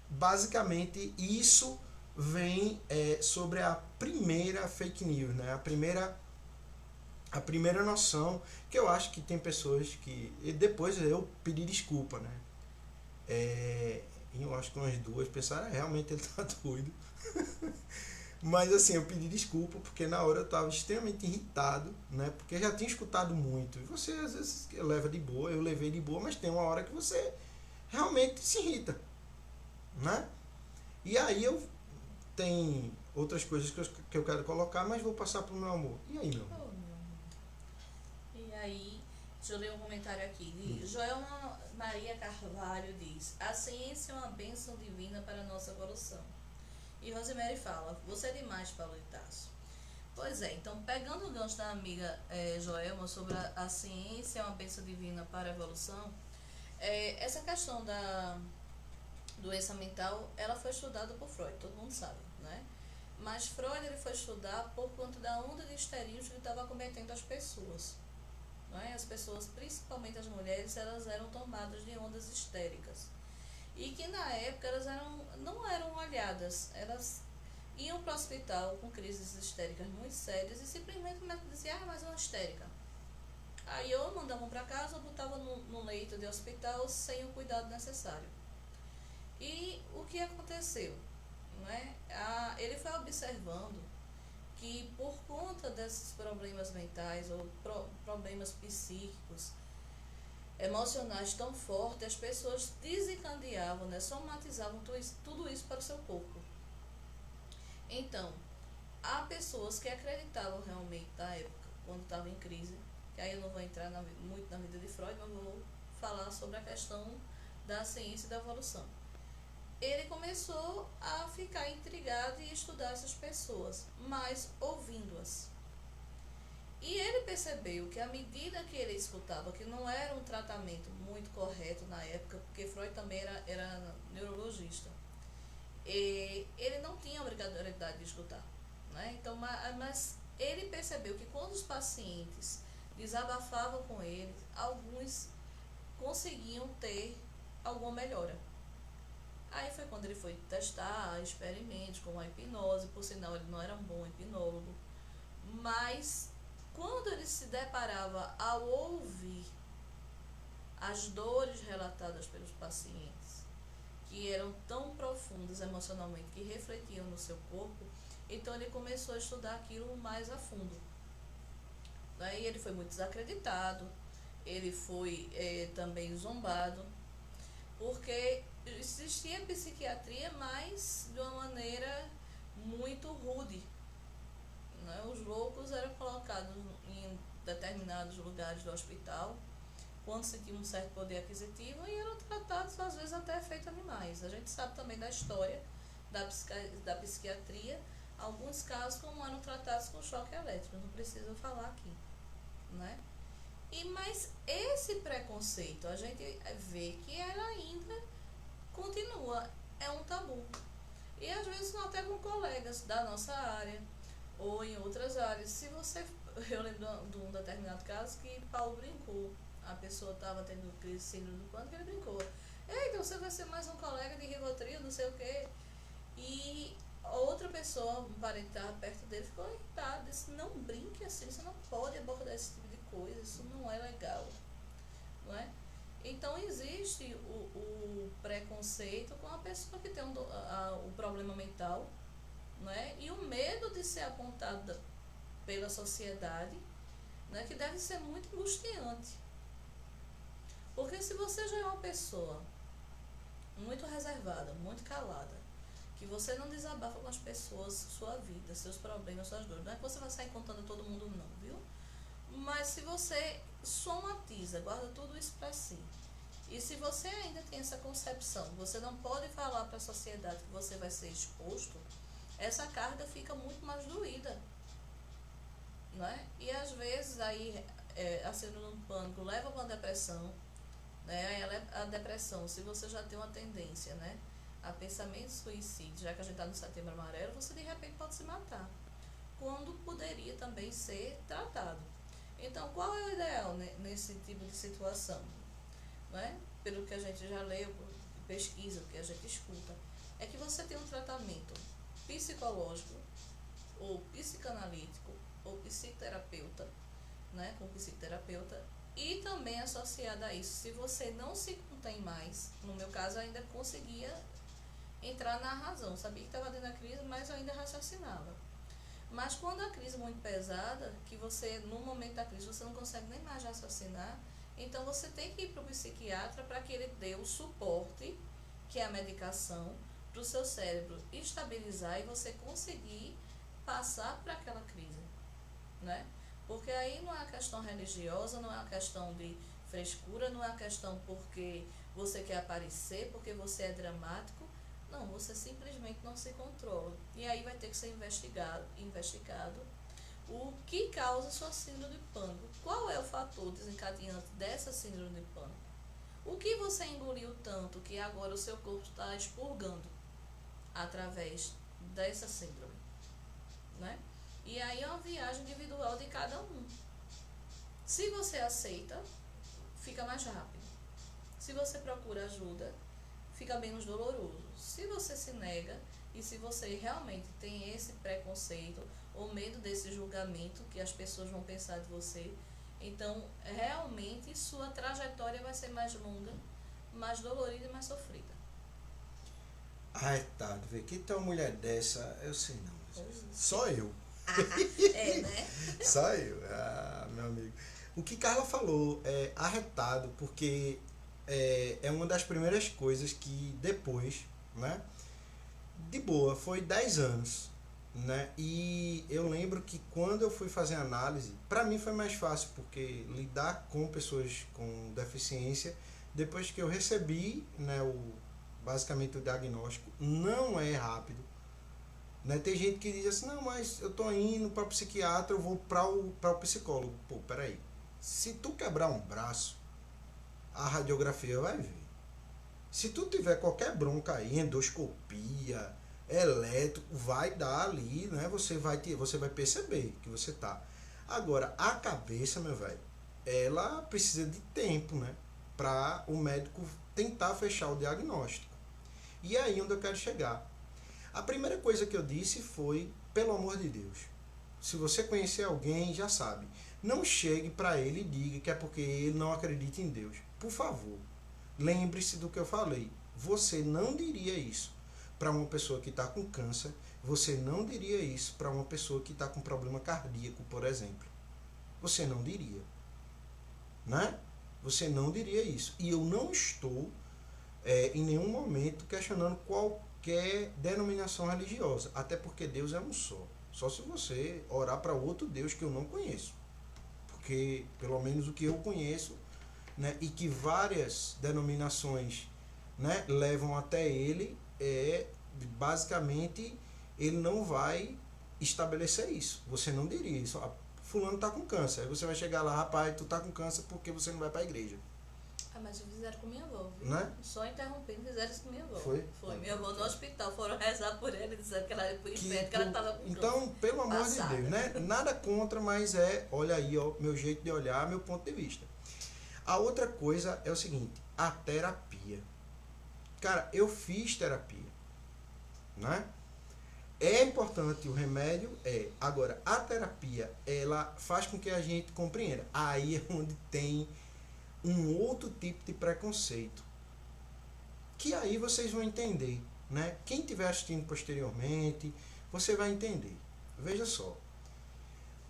basicamente, isso vem sobre a primeira fake news, né? A primeira noção, que eu acho que tem pessoas que... E depois eu pedi desculpa, né? Eu acho que umas duas pensaram, realmente ele tá doido. Mas assim, eu pedi desculpa, porque na hora eu estava extremamente irritado, né? Porque eu já tinha escutado muito. E você, às vezes, leva de boa, eu levei de boa, mas tem uma hora que você realmente se irrita, né? E aí tem outras coisas que eu quero colocar, mas vou passar pro meu amor. E aí, meu amor? E aí, deixa eu ler um comentário aqui. Joelma Maria Carvalho diz: a ciência é uma bênção divina para a nossa evolução. E Rosemary fala: você é demais, Paulo de Tarso. Pois é, então pegando o gancho da amiga Joelma sobre a ciência é uma bênção divina para a evolução, essa questão da doença mental, ela foi estudada por Freud, todo mundo sabe, né? Mas Freud ele foi estudar por conta da onda de histerismo que estava acometendo as pessoas. Né? As pessoas, principalmente as mulheres, elas eram tomadas de ondas histéricas. E que na época elas não eram olhadas, elas iam para o hospital com crises histéricas muito sérias e simplesmente o médico dizia, mas é uma histérica. Aí eu mandavam para casa, eu botava no leito de hospital sem o cuidado necessário. E o que aconteceu? Né? Ele foi observando que por conta desses problemas mentais ou problemas psíquicos, emocionais tão fortes, as pessoas desencadeavam, né, somatizavam tudo isso para o seu corpo. Então, há pessoas que acreditavam realmente na época, quando estava em crise, que aí eu não vou entrar muito na vida de Freud, mas vou falar sobre a questão da ciência e da evolução. Ele começou a ficar intrigado e estudar essas pessoas, mas ouvindo-as. E ele percebeu que à medida que ele escutava, que não era um tratamento muito correto na época, porque Freud também era neurologista, e ele não tinha obrigatoriedade de escutar. Né? Então, mas ele percebeu que quando os pacientes desabafavam com ele, alguns conseguiam ter alguma melhora. Aí foi quando ele foi testar experimentos com a hipnose, por sinal ele não era um bom hipnólogo, mas quando ele se deparava ao ouvir as dores relatadas pelos pacientes, que eram tão profundas emocionalmente, que refletiam no seu corpo, então ele começou a estudar aquilo mais a fundo. Daí ele foi muito desacreditado, ele foi também zombado, Porque existia psiquiatria, mas de uma maneira muito rude, né? Os loucos eram colocados em determinados lugares do hospital quando se tinha um certo poder aquisitivo e eram tratados às vezes até efeito animais. A gente sabe também da história da psiquiatria, alguns casos como eram tratados com choque elétrico, não preciso falar aqui, né? Mas esse preconceito a gente vê que ela ainda continua, é um tabu. E às vezes até com colegas da nossa área ou em outras áreas. Se você, eu lembro de um determinado caso que Paulo brincou, a pessoa estava tendo crise de síndrome do pânico, ele brincou: eita, você vai ser mais um colega de Rivotril, não sei o quê. E outra pessoa, um parente que estava perto dele, ficou irritado, disse: não brinque assim, você não pode abordar esse tipo de coisa, isso não é legal, não é? Então existe o preconceito com a pessoa que tem o problema mental, né? E o medo de ser apontada pela sociedade, né? Que deve ser muito angustiante. Porque se você já é uma pessoa muito reservada, muito calada, que você não desabafa com as pessoas sua vida, seus problemas, suas dores, não é que você vai sair contando a todo mundo não, viu? Mas se você somatiza, guarda tudo isso para si, e se você ainda tem essa concepção, você não pode falar para a sociedade que você vai ser exposto, essa carga fica muito mais doída, né? E às vezes aí a síndrome do pânico leva para uma depressão, né? A depressão, se você já tem uma tendência, né, a pensamento suicídio, já que a gente está no Setembro Amarelo, você de repente pode se matar, quando poderia também ser tratado. Então, qual é o ideal nesse tipo de situação? Né? Pelo que a gente já leu, pesquisa, que a gente escuta, é que você tem um tratamento psicológico, ou psicanalítico, ou psicoterapeuta, né, com psicoterapeuta, e também associado a isso, se você não se contém mais, no meu caso eu ainda conseguia entrar na razão, sabia que estava dentro da crise, mas eu ainda raciocinava. Mas quando a crise é muito pesada, que você, no momento da crise, você não consegue nem mais raciocinar, então você tem que ir para o psiquiatra para que ele dê o suporte, que é a medicação, para o seu cérebro estabilizar e você conseguir passar para aquela crise, né? Porque aí não é uma questão religiosa, não é uma questão de frescura, não é uma questão porque você quer aparecer, porque você é dramático. Não, você simplesmente não se controla. E aí vai ter que ser investigado o que causa sua síndrome de pânico. Qual é o fator desencadeante dessa síndrome de pânico? O que você engoliu tanto que agora o seu corpo está expurgando através dessa síndrome, né? E aí é uma viagem individual de cada um. Se você aceita, fica mais rápido. Se você procura ajuda, fica menos doloroso. Se você se nega e se você realmente tem esse preconceito ou medo desse julgamento que as pessoas vão pensar de você, então realmente sua trajetória vai ser mais longa, mais dolorida e mais sofrida. Ai, tá, vê que tem uma mulher dessa, eu sei não, só eu. É, né? Só eu, meu amigo. O que Carla falou é arretado, porque é uma das primeiras coisas que depois, né, de boa, foi 10 anos, né, e eu lembro que quando eu fui fazer análise, para mim foi mais fácil, porque lidar com pessoas com deficiência, depois que eu recebi, né, basicamente o diagnóstico, não é rápido, né? Tem gente que diz assim: não, mas eu tô indo para o psiquiatra, eu vou para o psicólogo. Pô, peraí, se tu quebrar um braço, a radiografia vai ver. Se tu tiver qualquer bronca aí, endoscopia, elétrico, vai dar ali, né? Você vai perceber que você tá. Agora, a cabeça, meu velho, ela precisa de tempo, né, para o médico tentar fechar o diagnóstico. E é aí onde eu quero chegar. A primeira coisa que eu disse foi: pelo amor de Deus, se você conhecer alguém, já sabe, não chegue para ele e diga que é porque ele não acredita em Deus. Por favor, lembre-se do que eu falei. Você não diria isso para uma pessoa que está com câncer, você não diria isso para uma pessoa que está com problema cardíaco, por exemplo. Você não diria, né? Você não diria isso. E eu não estou em nenhum momento questionando qualquer denominação religiosa, até porque Deus é um só. Só se você orar para outro Deus que eu não conheço, porque pelo menos o que eu conheço, né, e que várias denominações, né, levam até ele, basicamente ele não vai estabelecer isso. Você não diria isso. Ah, fulano tá com câncer. Aí você vai chegar lá, rapaz, tu tá com câncer porque você não vai para a igreja. Ah, mas fizeram com minha avó, viu? Né? Só interrompendo, fizeram isso com minha avó. Foi? Minha avó no hospital, foram rezar por ela e disseram que ela ia pro inferno, que ela estava com Então, pelo amor passada. de Deus, né? Nada contra, mas olha aí, ó, meu jeito de olhar, meu ponto de vista. A outra coisa é o seguinte, a terapia. Cara, eu fiz terapia, né? É importante o remédio, Agora, a terapia, ela faz com que a gente compreenda. Aí é onde tem um outro tipo de preconceito. Que aí vocês vão entender, né? Quem estiver assistindo posteriormente, você vai entender. Veja só.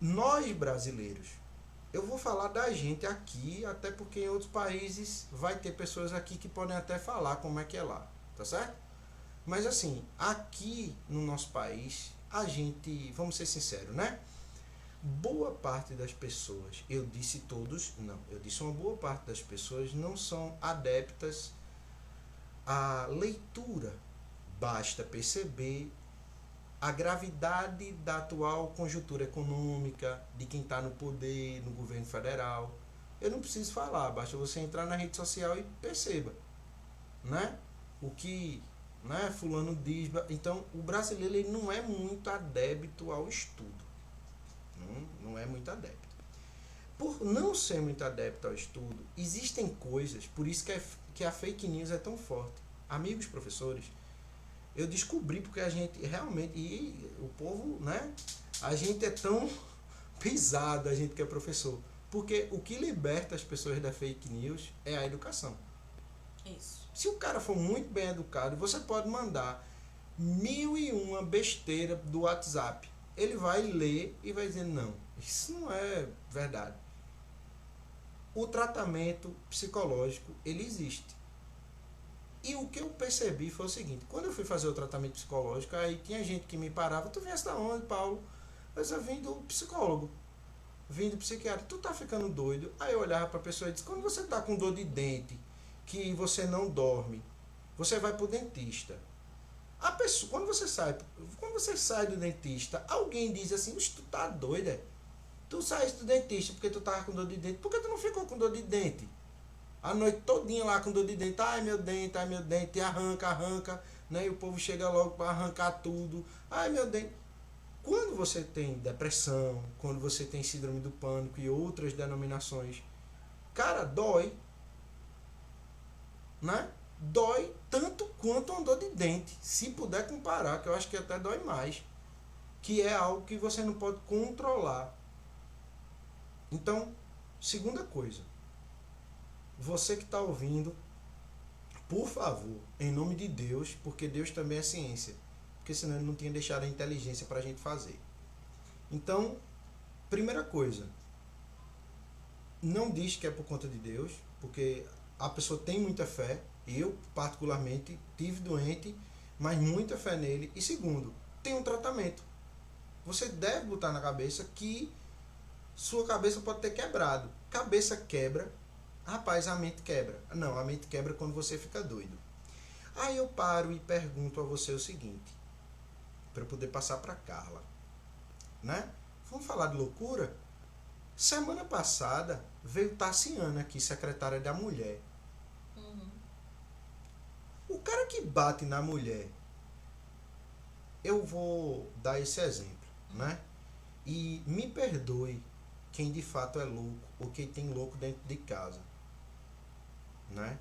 Nós brasileiros, eu vou falar da gente aqui, até porque em outros países vai ter pessoas aqui que podem até falar como é que é lá, tá certo? Mas assim, aqui no nosso país, a gente, vamos ser sinceros, né? Boa parte das pessoas, eu disse todos, não, eu disse uma boa parte das pessoas não são adeptas à leitura. Basta perceber a gravidade da atual conjuntura econômica, de quem está no poder, no governo federal. Eu não preciso falar, basta você entrar na rede social e perceba, né? O que, né, fulano diz. Então, o brasileiro ele não é muito adepto ao estudo. Não é muito adepto. Por não ser muito adepto ao estudo, existem coisas, por isso que a fake news é tão forte. Amigos professores, eu descobri porque a gente realmente, e o povo, né, a gente é tão pisado, a gente que é professor, porque o que liberta as pessoas da fake news é a educação. Isso. Se o cara for muito bem educado, você pode mandar 1001 besteira do WhatsApp. Ele vai ler e vai dizer, não, isso não é verdade. O tratamento psicológico, ele existe. E o que eu percebi foi o seguinte, quando eu fui fazer o tratamento psicológico, aí tinha gente que me parava, tu viesse da onde, Paulo? Eu vim do psicólogo, vim do psiquiatra, tu tá ficando doido? Aí eu olhava pra pessoa e disse, quando você tá com dor de dente, que você não dorme, você vai pro dentista. A pessoa, quando você sai do dentista, alguém diz assim, tu tá doida? Tu saíste do dentista porque tu tava com dor de dente, por que tu não ficou com dor de dente? A noite todinha lá com dor de dente, ai meu dente, e arranca, né? E o povo chega logo para arrancar tudo, ai meu dente. Quando você tem depressão, quando você tem síndrome do pânico e outras denominações, cara, dói, né? Dói tanto quanto uma dor de dente, se puder comparar, que eu acho que até dói mais, que é algo que você não pode controlar. Então, segunda coisa, você que está ouvindo, por favor, em nome de Deus, porque Deus também é ciência, porque senão ele não tinha deixado a inteligência para a gente fazer. Então, primeira coisa, não diz que é por conta de Deus, porque a pessoa tem muita fé, eu particularmente tive doente, mas muita fé nele. E segundo, tem um tratamento. Você deve botar na cabeça que sua cabeça pode ter quebrado. Cabeça quebra, rapaz, a mente quebra. Não, a mente quebra quando você fica doido. Aí eu paro e pergunto a você o seguinte, para eu poder passar para Carla, né? Vamos falar de loucura? Semana passada veio Tassiana aqui, secretária da mulher. O cara que bate na mulher, eu vou dar esse exemplo, né? E me perdoe quem de fato é louco ou quem tem louco dentro de casa, né?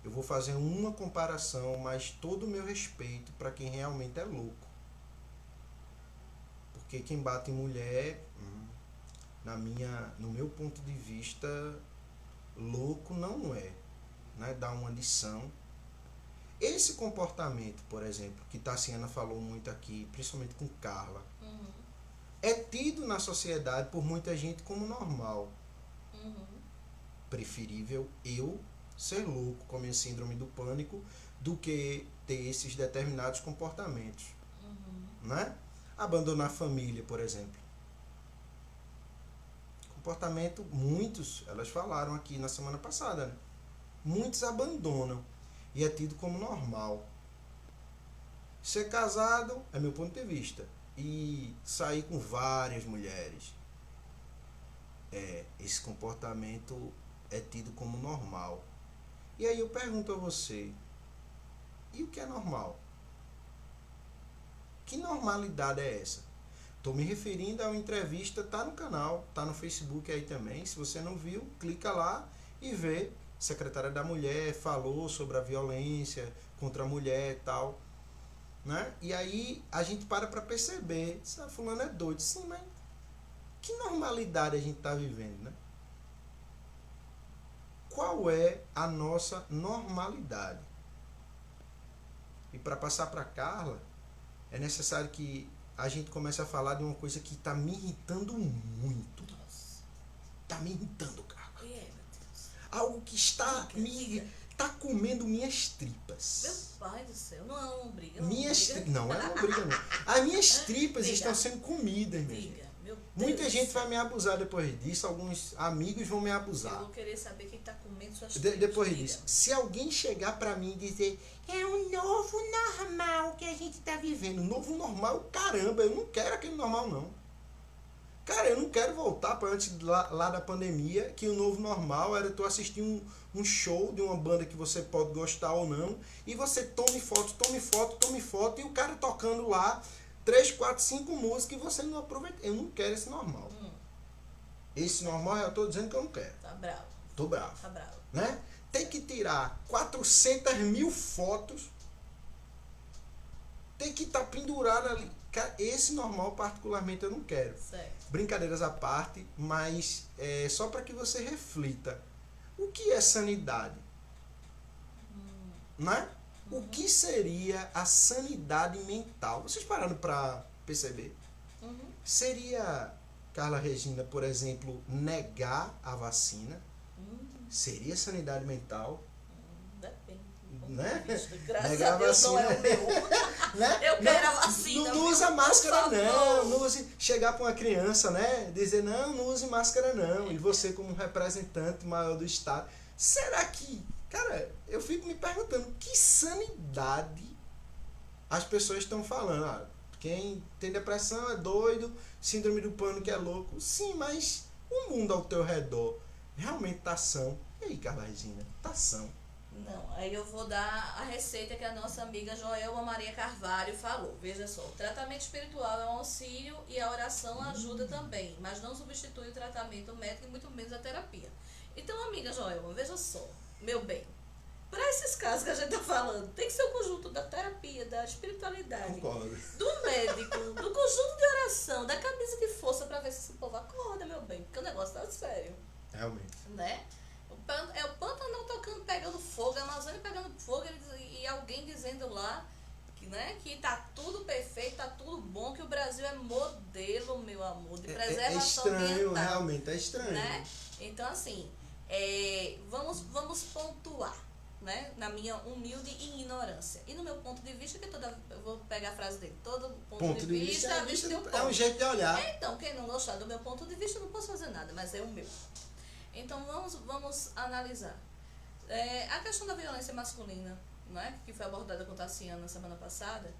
Eu vou fazer uma comparação, mas todo o meu respeito para quem realmente é louco. Porque quem bate em mulher, no meu ponto de vista, louco não é, né? Dá uma lição. Esse comportamento, por exemplo, que Tassiana falou muito aqui, principalmente com Carla, é tido na sociedade por muita gente como normal. Preferível eu ser louco com a minha síndrome do pânico do que ter esses determinados comportamentos. Né? Abandonar a família, por exemplo. Comportamento, muitos, elas falaram aqui na semana passada, né? Muitos abandonam e é tido como normal. Ser casado é meu ponto de vista. E sair com várias mulheres. Esse comportamento é tido como normal. E aí eu pergunto a você, e o que é normal? Que normalidade é essa? Estou me referindo a uma entrevista, tá no canal, tá no Facebook aí também. Se você não viu, clica lá e vê. A secretária da Mulher falou sobre a violência contra a mulher e tal. Né? E aí a gente para perceber, fulano é doido. Sim, mas que normalidade a gente está vivendo, né? Qual é a nossa normalidade? E para passar para Carla, é necessário que a gente comece a falar de uma coisa que está me irritando muito. Nossa. Está me irritando, Carla. Meu Deus. Algo que está tá comendo minhas tripas. Meu pai do céu, não é uma briga. Não é uma briga, não. As minhas tripas estão sendo comidas, minha gente. Muita gente vai me abusar depois disso, alguns amigos vão me abusar. Eu vou querer saber quem está comendo suas tripas. Depois disso, se alguém chegar pra mim e dizer é um novo normal que a gente tá vivendo, novo normal, caramba, eu não quero aquele normal, não. Cara, eu não quero voltar para antes lá da pandemia, que o novo normal era tu assistir um show de uma banda que você pode gostar ou não, e você tome foto, e o cara tocando lá 3, 4, 5 músicas e você não aproveita. Eu não quero esse normal. Esse normal eu tô dizendo que eu não quero. Tá bravo. Tô bravo. Tá bravo. Né? Tem que tirar 400 mil fotos. Tem que estar pendurado ali. Esse normal particularmente eu não quero. Certo. Brincadeiras à parte, mas só para que você reflita. O que é sanidade? Né? O que seria a sanidade mental? Vocês pararam para perceber? Seria, Carla Regina, por exemplo, negar a vacina? Seria sanidade mental? Depende. Né? Graças Negar a Deus vacina. não é o meu. Né? Eu quero a vacina. Não usa máscara, não. Não use, chegar para uma criança, né? Dizer, não use máscara, não. E você, como representante maior do Estado. Será que... Cara, eu fico me perguntando, que sanidade as pessoas estão falando? Quem tem depressão é doido, síndrome do pânico é louco. Sim, mas o mundo ao teu redor realmente tá são. E aí, Carla Regina, tá são? Não, aí eu vou dar a receita que a nossa amiga Joelma Maria Carvalho falou. Veja só, o tratamento espiritual é um auxílio e a oração ajuda também, mas não substitui o tratamento médico e muito menos a terapia. Então, amiga Joelma, veja só, meu bem, para esses casos que a gente está falando, tem que ser o conjunto da terapia, da espiritualidade, Concordo. do médico, do conjunto de oração, da camisa de força para ver se esse povo acorda, meu bem, porque o negócio tá sério. Realmente. Né? O Pantanal tocando, pegando fogo, a Amazônia pegando fogo e alguém dizendo lá que, né, que tá tudo perfeito, tá tudo bom, que o Brasil é modelo, meu amor, de preservação ambiental. É estranho, ambiental. realmente é estranho. Né? Então, assim, vamos pontuar, né, na minha humilde ignorância. E no meu ponto de vista, eu vou pegar a frase dele, todo ponto de vista é um jeito de olhar. Então, quem não gostar do meu ponto de vista, eu não posso fazer nada, mas é o meu. Então, vamos analisar. A questão da violência masculina, né, que foi abordada com Tassiana na semana passada,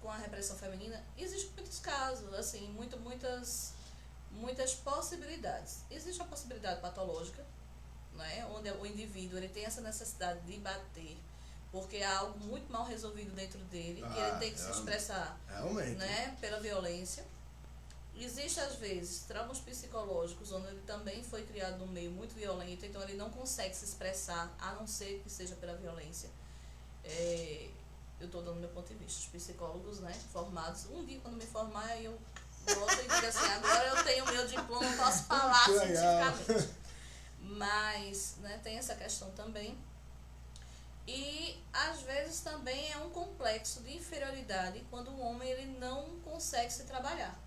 com a repressão feminina, existem muitos casos, assim, muitas possibilidades. Existe a possibilidade patológica, né, onde o indivíduo ele tem essa necessidade de bater, porque há algo muito mal resolvido dentro dele, que ele tem que se expressar, né, pela violência. Existe, às vezes, traumas psicológicos, onde ele também foi criado num meio muito violento, então ele não consegue se expressar, a não ser que seja pela violência. Eu estou dando meu ponto de vista. Os psicólogos, né, formados, um dia quando me formar, eu volto e digo assim, agora eu tenho meu diploma, posso falar cientificamente. Mas, né, tem essa questão também. E, às vezes, também é um complexo de inferioridade quando o homem ele não consegue se trabalhar.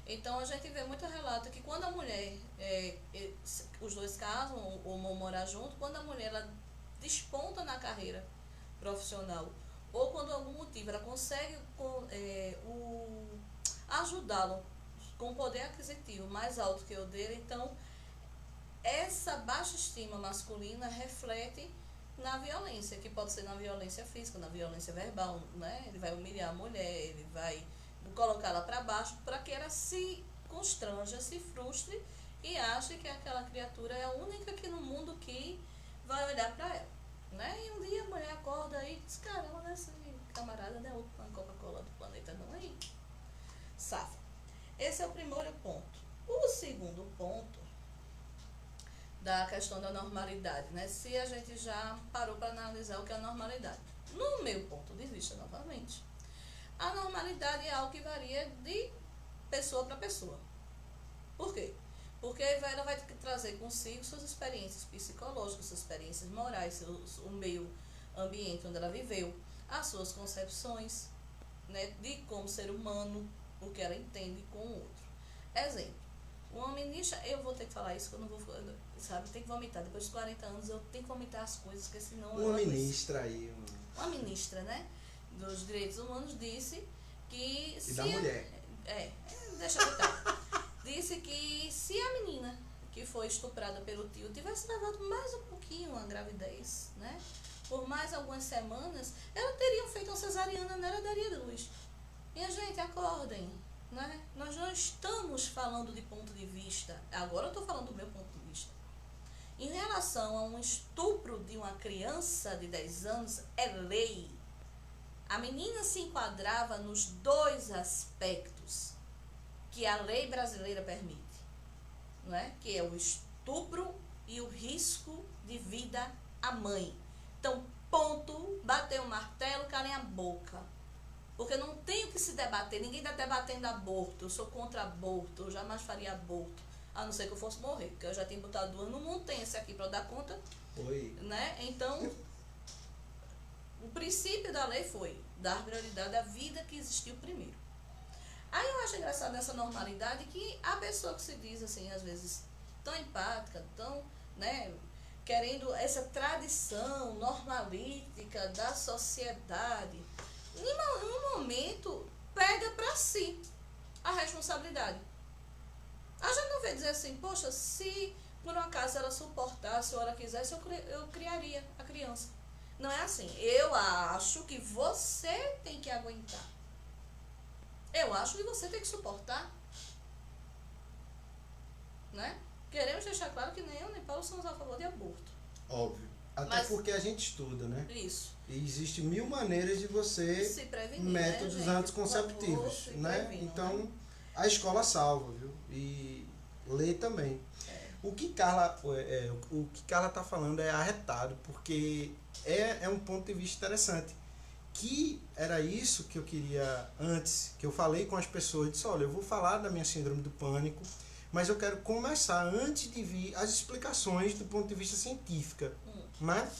Então a gente vê muito relato que quando a mulher, os dois casam ou vão morar junto, quando a mulher ela desponta na carreira profissional, ou quando algum motivo ela consegue ajudá-lo com poder aquisitivo mais alto que o dele, então essa baixa estima masculina reflete na violência, que pode ser na violência física, na violência verbal, né? Ele vai humilhar a mulher, ele vai colocá-la para baixo para que ela se constranja, se frustre e ache que aquela criatura é a única aqui no mundo que vai olhar para ela, né? E um dia a mulher acorda e diz, caramba, esse camarada não é outro Coca-Cola do planeta não aí. Safa. Esse é o primeiro ponto. O segundo ponto da questão da normalidade, né? Se a gente já parou para analisar o que é a normalidade. No meu ponto de vista, novamente, a normalidade é algo que varia de pessoa para pessoa. Por quê? Porque ela vai trazer consigo suas experiências psicológicas, suas experiências morais, o meio ambiente onde ela viveu, as suas concepções, né, de como ser humano, o que ela entende com o outro. Exemplo. Uma ministra, eu vou ter que falar isso, que eu não vou, sabe, tem que vomitar. Depois dos 40 anos eu tenho que vomitar as coisas, porque senão... Uma ministra aí. Uma ministra, né, dos direitos humanos disse que... E da mulher. Deixa eu botar. Disse que se a menina que foi estuprada pelo tio tivesse levado mais um pouquinho a gravidez, né, por mais algumas semanas, ela teria feito uma cesariana nela e daria de luz. Minha gente, acordem. Né? Nós não estamos falando de ponto de vista, agora eu estou falando do meu ponto de vista. Em relação a um estupro de uma criança de 10 anos, é lei. A menina se enquadrava nos dois aspectos que a lei brasileira permite, né? Que é o estupro e o risco de vida à mãe. Então, ponto, bateu o martelo, calem a boca. Porque não tem o que se debater, ninguém está debatendo aborto, eu sou contra aborto, eu jamais faria aborto, a não ser que eu fosse morrer, porque eu já tenho botado 2 no mundo, tem esse aqui para dar conta. Oi. Né? Então, o princípio da lei foi dar prioridade à vida que existiu primeiro. Aí eu acho engraçado nessa normalidade que a pessoa que se diz assim, às vezes, tão empática, tão, né, querendo essa tradição normalística da sociedade, em um momento, pega para si a responsabilidade. A gente não vê dizer assim, poxa, se por um acaso ela suportasse ou ela quisesse, eu criaria a criança. Não é assim. Eu acho que você tem que aguentar. Eu acho que você tem que suportar. Né? Queremos deixar claro que nem eu nem Paulo somos a favor de aborto. Óbvio. Até Mas, porque a gente estuda, né? Isso. E existem 1000 maneiras de você se prevenir, métodos né, gente? anticonceptivos, Por favor, né? previnam, Então, né? a escola salva, viu? E lê também. O que Carla tá falando é arretado, porque é um ponto de vista interessante. Que era isso que eu queria antes, que eu falei com as pessoas, disse, olha, eu vou falar da minha síndrome do pânico, mas eu quero começar antes de vir as explicações do ponto de vista científico, né?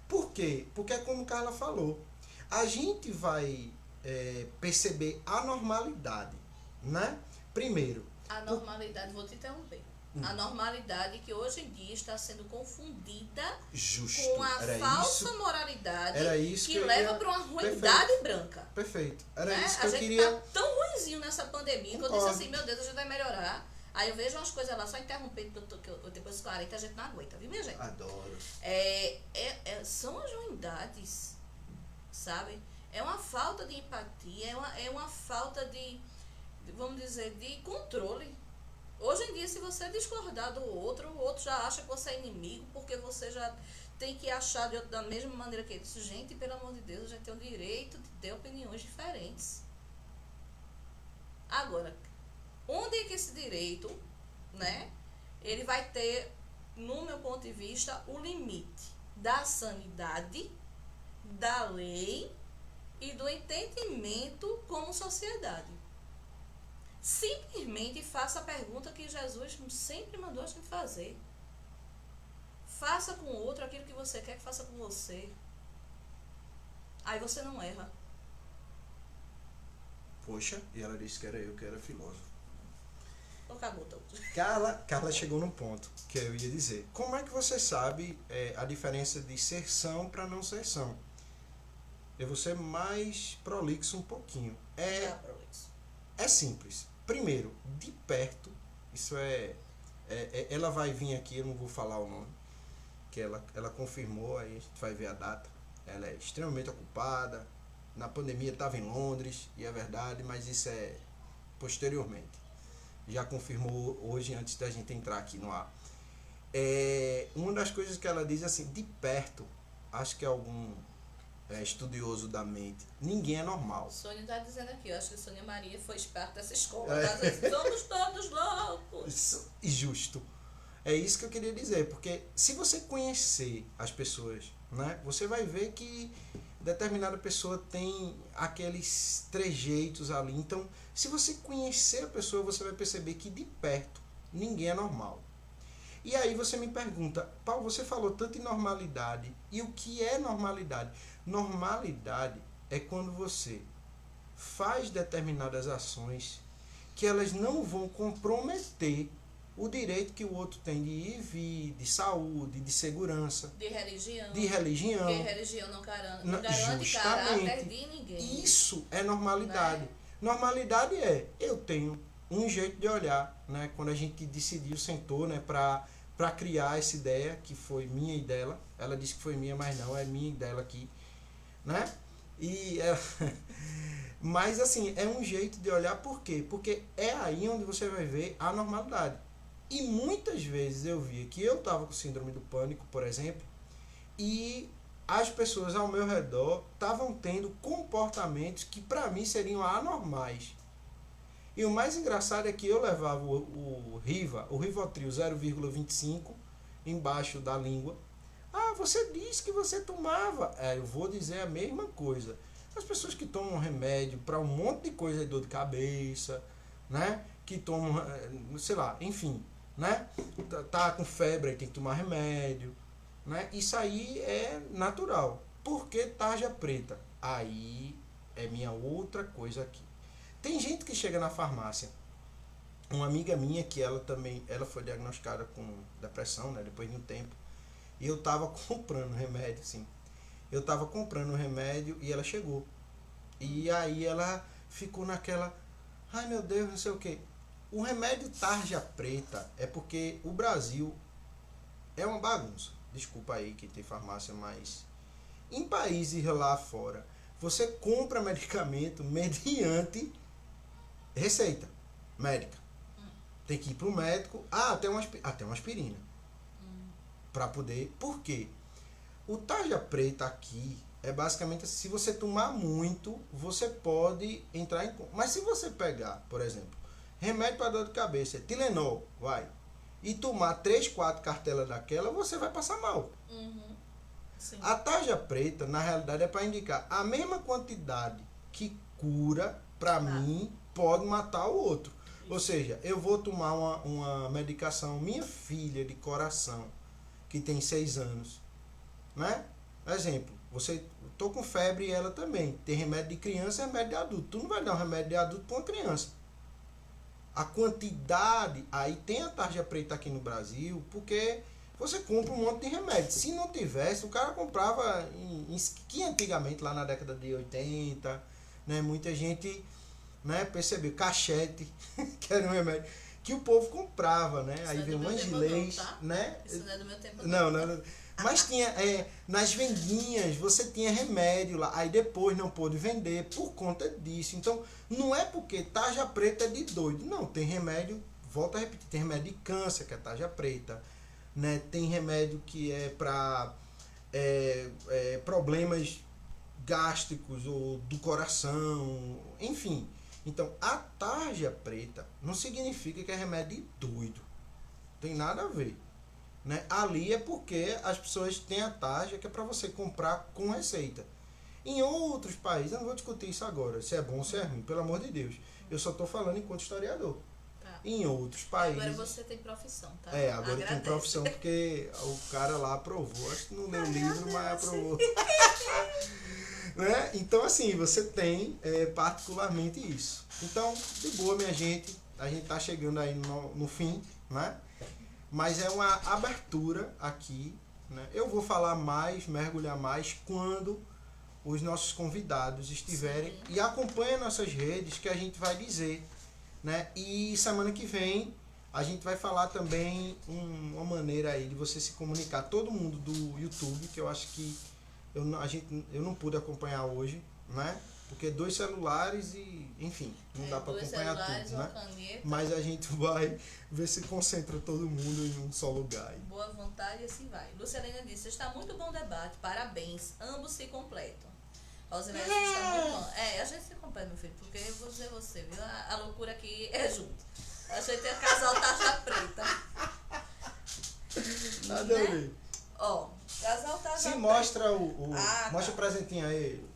Por quê? Porque é como Carla falou, a gente vai perceber a normalidade, né? Primeiro... A normalidade, vou te interromper. A normalidade que hoje em dia está sendo confundida com a falsa moralidade que leva para uma ruindade branca. Perfeito. Era né? isso que eu queria... A gente tá tão ruimzinho nessa pandemia que eu disse assim, meu Deus, a gente vai melhorar. Aí eu vejo umas coisas lá, só interrompendo, que depois dos 40 a gente não aguenta, viu, minha gente? Adoro. São as ruindades, sabe? É uma falta de empatia, é uma falta de, vamos dizer, de controle. Hoje em dia, se você discordar do outro, o outro já acha que você é inimigo, porque você já tem que achar da mesma maneira que ele. Gente, pelo amor de Deus, a gente tem o direito de ter opiniões diferentes. Agora, onde é que esse direito, né, ele vai ter, no meu ponto de vista, o limite da sanidade, da lei e do entendimento como sociedade? Simplesmente faça a pergunta que Jesus sempre mandou a gente fazer. Faça com o outro aquilo que você quer que faça com você. Aí você não erra. Poxa, e ela disse que era eu que era filósofo. acabou tudo. Carla chegou num ponto que eu ia dizer. Como é que você sabe a diferença de ser são para não ser são? Eu vou ser mais prolixo um pouquinho. É simples. Primeiro, de perto, isso ela vai vir aqui, eu não vou falar o nome, que ela confirmou, aí a gente vai ver a data. Ela é extremamente ocupada, na pandemia estava em Londres, e é verdade, mas isso é posteriormente. Já confirmou hoje, antes da gente entrar aqui no ar. Uma das coisas que ela diz assim, de perto, acho que algum estudioso da mente, ninguém é normal. Sônia está dizendo aqui, eu acho que a Sônia Maria foi esperta dessa escola. Somos todos loucos. Justo. É isso que eu queria dizer, porque se você conhecer as pessoas, né, você vai ver que determinada pessoa tem aqueles trejeitos ali. Então, se você conhecer a pessoa, você vai perceber que de perto ninguém é normal. E aí você me pergunta, Paulo, você falou tanto em normalidade. E o que é normalidade? Normalidade é quando você faz determinadas ações que elas não vão comprometer o direito que o outro tem de ir e vir, de saúde, de segurança. De religião. Porque religião não garante caráter de ninguém. Isso é normalidade. Né? Normalidade eu tenho um jeito de olhar, né? Quando a gente decidiu, sentou, né, para criar essa ideia, que foi minha e dela. Ela disse que foi minha, mas não, é minha e dela aqui, né? Mas assim, é um jeito de olhar, por quê? Porque é aí onde você vai ver a normalidade. E muitas vezes eu via que eu estava com síndrome do pânico, por exemplo, e as pessoas ao meu redor estavam tendo comportamentos que para mim seriam anormais. E o mais engraçado é que eu levava o Rivotril 0,25 embaixo da língua. Ah, você disse que você tomava. Eu vou dizer a mesma coisa. As pessoas que tomam remédio para um monte de coisa, dor de cabeça, né? Que tomam, sei lá, enfim, né? Tá com febre, aí tem que tomar remédio, né? Isso aí é natural. Por que tarja preta? Aí é minha outra coisa aqui. Tem gente que chega na farmácia. Uma amiga minha que ela foi diagnosticada com depressão, né? Depois de um tempo. E eu tava comprando remédio, assim. Eu tava comprando remédio e ela chegou. E aí ela ficou naquela, ai meu Deus, não sei o que. O remédio tarja preta é porque o Brasil é uma bagunça. Desculpa aí que tem farmácia, mas em países lá fora, você compra medicamento mediante receita médica. Tem que ir pro médico, até uma aspirina. Para poder, por quê? O tarja preta aqui é basicamente assim, se você tomar muito, você pode entrar em... Mas se você pegar, por exemplo, remédio para dor de cabeça, Tilenol, e tomar 3, 4 cartelas daquela, você vai passar mal. Sim. A tarja preta, na realidade, é para indicar a mesma quantidade que cura, para mim, pode matar o outro. Isso. Ou seja, eu vou tomar uma medicação, minha filha de coração, que tem 6 anos, né? Exemplo, tô com febre e ela também. Tem remédio de criança e remédio de adulto. Tu não vai dar um remédio de adulto para uma criança. A quantidade, aí tem a tarja preta aqui no Brasil, porque você compra um monte de remédio. Se não tivesse, o cara comprava que antigamente, lá na década de 80, né, muita gente, né, percebeu, cachete, que era um remédio que o povo comprava, né? Aí veio um Angilês, tá? Né? Isso não é do meu tempo. Não. Mas tinha, nas vendinhas, você tinha remédio lá, aí depois não pôde vender por conta disso. Então, não é porque tarja preta é de doido. Não, tem remédio, volto a repetir, tem remédio de câncer, que é tarja preta, né? Tem remédio que é para problemas gástricos ou do coração, enfim. Então, a tarja preta não significa que é remédio de doido. Tem nada a ver. Né? Ali é porque as pessoas têm a tarja que é para você comprar com receita. Em outros países, eu não vou discutir isso agora, se é bom ou se é ruim, pelo amor de Deus. Eu só estou falando enquanto historiador. Tá. Em outros países... Agora você tem profissão, tá? Agora eu tenho profissão porque o cara lá aprovou. Acho que não leu o livro, mas aprovou. Né? Então, assim, você tem particularmente isso. Então, de boa, minha gente, a gente tá chegando aí no fim, né? Mas é uma abertura aqui, né? Eu vou falar mais, mergulhar mais quando os nossos convidados estiverem. Sim. E acompanhe nossas redes que a gente vai dizer, né? E semana que vem a gente vai falar também uma maneira aí de você se comunicar. Todo mundo do YouTube, que eu acho que eu não pude acompanhar hoje, né? Porque 2 celulares e, enfim, não dá para acompanhar tudo, né? Caneta. Mas a gente vai ver se concentra todo mundo em um só lugar. Boa vontade e assim vai. Lucilena disse, está muito bom o debate, parabéns, ambos se completam. Rosemary disse, está muito bom. A gente se completa, meu filho, porque eu vou dizer você, viu? A loucura aqui é junto. A gente é casal taxa preta. Adorei. Né? Ó, casal taxa se preta. Mostra mostra tá. o presentinho aí.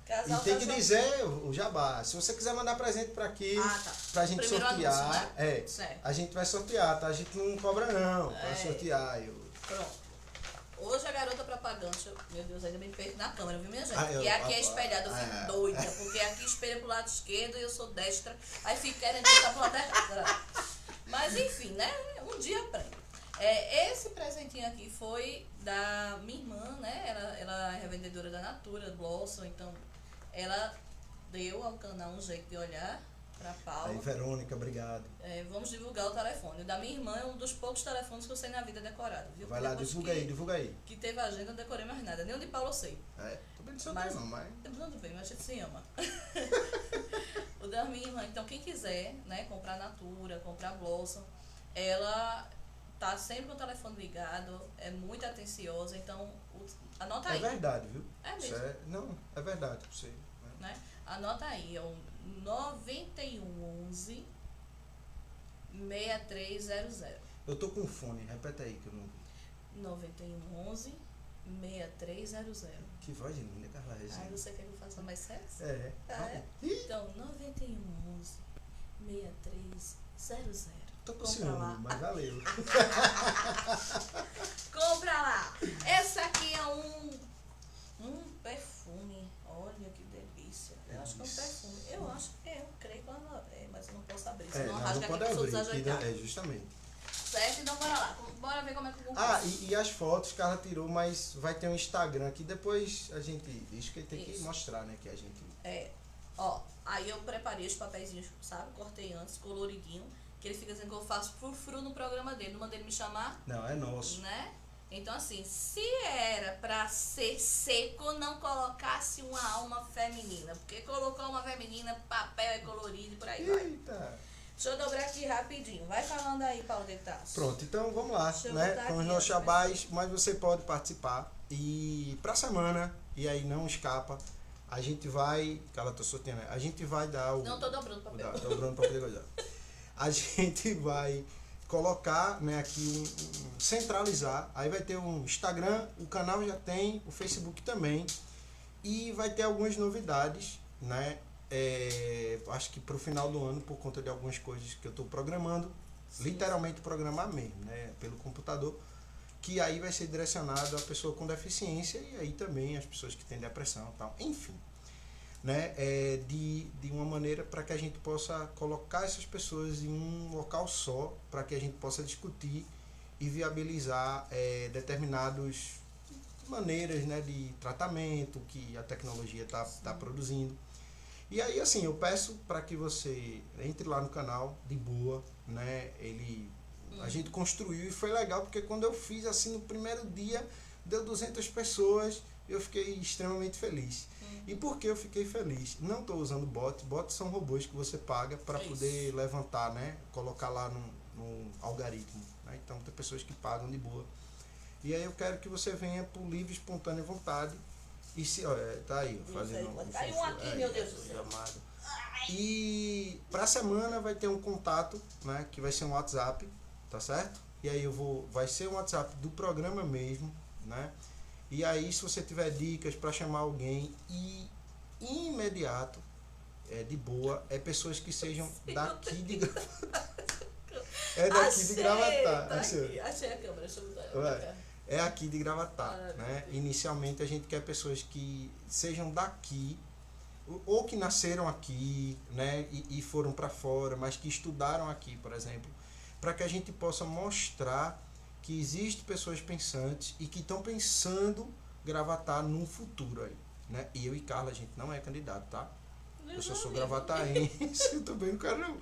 Casal e tem que taxa dizer o jabá. Se você quiser mandar presente pra aqui, tá. pra gente Primeiro sortear, anúncio, né? a gente vai sortear, tá? A gente não cobra não, pra sortear. Pronto. Hoje a garota propaganda, meu Deus, ainda me perco na câmera, viu, minha gente? Ah, porque aqui é espelhado, eu fico doida, porque aqui espelha pro lado esquerdo e eu sou destra, aí fico querendo botar pro lado destra. Mas enfim, né? Um dia aprende. Esse presentinho aqui foi da minha irmã, né? Ela é revendedora da Natura, Blossom, então ela deu ao canal um jeito de olhar pra Paula. Aí, Verônica, obrigado. Vamos divulgar o telefone. O da minha irmã é um dos poucos telefones que eu sei na vida decorado, viu? Vai lá, divulga aí. Que teve agenda, não decorei mais nada. Nem o de Paulo eu sei. Tô bem do seu mas... não, mas... Tudo bem, mas a gente se ama. O da minha irmã, então quem quiser, né, comprar Natura, comprar Blossom, ela tá sempre com o telefone ligado, é muito atenciosa, então anota aí. É verdade, viu? É mesmo. Não, é verdade, você. Né? Anota aí, é o 9111 6300. Eu tô com fone, repete aí que eu não vi. 9111 6300. Que voz linda, Carla Regina. Você quer que eu faça mais sexy? Então, 9111 6300. Tô com ciúme, mas valeu. Compra lá. Essa aqui é um perfume. Olha que delícia. Eu acho que é um perfume. Eu creio que ela mas eu não posso abrir. Senão não rasga pode aqui abrir, desajeitar. Justamente. Certo? Então bora lá. Bora ver como é que eu vou e as fotos que ela tirou, mas vai ter um Instagram que depois a gente diz que tem que mostrar, né? Que a gente... Aí eu preparei os papeizinhos, sabe? Cortei antes, coloridinho. Que ele fica dizendo que eu faço frufru no programa dele. Não mandei ele me chamar. Não, é nosso. Né? Então, assim, se era pra ser seco, não colocasse uma alma feminina. Porque colocou uma feminina, papel é colorido e por aí vai. Eita! Deixa eu dobrar aqui rapidinho. Vai falando aí, Paulo de Tarso. Pronto, então vamos lá, né? Com os nossos jabás, mas você pode participar. E pra semana, e aí não escapa, a gente vai... Ela tá sorteando, a gente vai dar o... Não, tô dobrando o papel. Dobrando o papel. A gente vai colocar, né, aqui centralizar, aí vai ter um Instagram, o canal já tem, o Facebook também, e vai ter algumas novidades, né, acho que pro final do ano, por conta de algumas coisas que eu estou programando, literalmente programar mesmo, né, pelo computador, que aí vai ser direcionado a pessoa com deficiência e aí também as pessoas que têm depressão e tal, enfim. Né, de uma maneira para que a gente possa colocar essas pessoas em um local só, para que a gente possa discutir e viabilizar determinadas maneiras, né, de tratamento que a tecnologia está produzindo. E aí, assim, eu peço para que você entre lá no canal, de boa, né, a gente construiu e foi legal, porque quando eu fiz assim no primeiro dia, deu 200 pessoas, eu fiquei extremamente feliz. E por que eu fiquei feliz? Não estou usando bots. Bots são robôs que você paga para poder levantar, né? Colocar lá no algoritmo. Né? Então tem pessoas que pagam de boa. E aí eu quero que você venha por livre, espontânea vontade. E se, olha, tá aí, fazendo. Caiu um aqui, meu Deus do céu. E pra semana vai ter um contato, né? Que vai ser um WhatsApp, tá certo? E aí vai ser um WhatsApp do programa mesmo, né? E aí, se você tiver dicas para chamar alguém e imediato, de boa, pessoas que sejam daqui de Gravatá. Daqui de Gravatá. Achei a câmera, deixa eu botar. É aqui de Gravatá, né? Inicialmente a gente quer pessoas que sejam daqui, ou que nasceram aqui, né, e foram para fora, mas que estudaram aqui, por exemplo, para que a gente possa mostrar que existem pessoas pensantes e que estão pensando Gravatar num futuro aí, né? Eu e Carla, a gente não é candidato, tá? Eu só sou gravataense, eu também não quero não.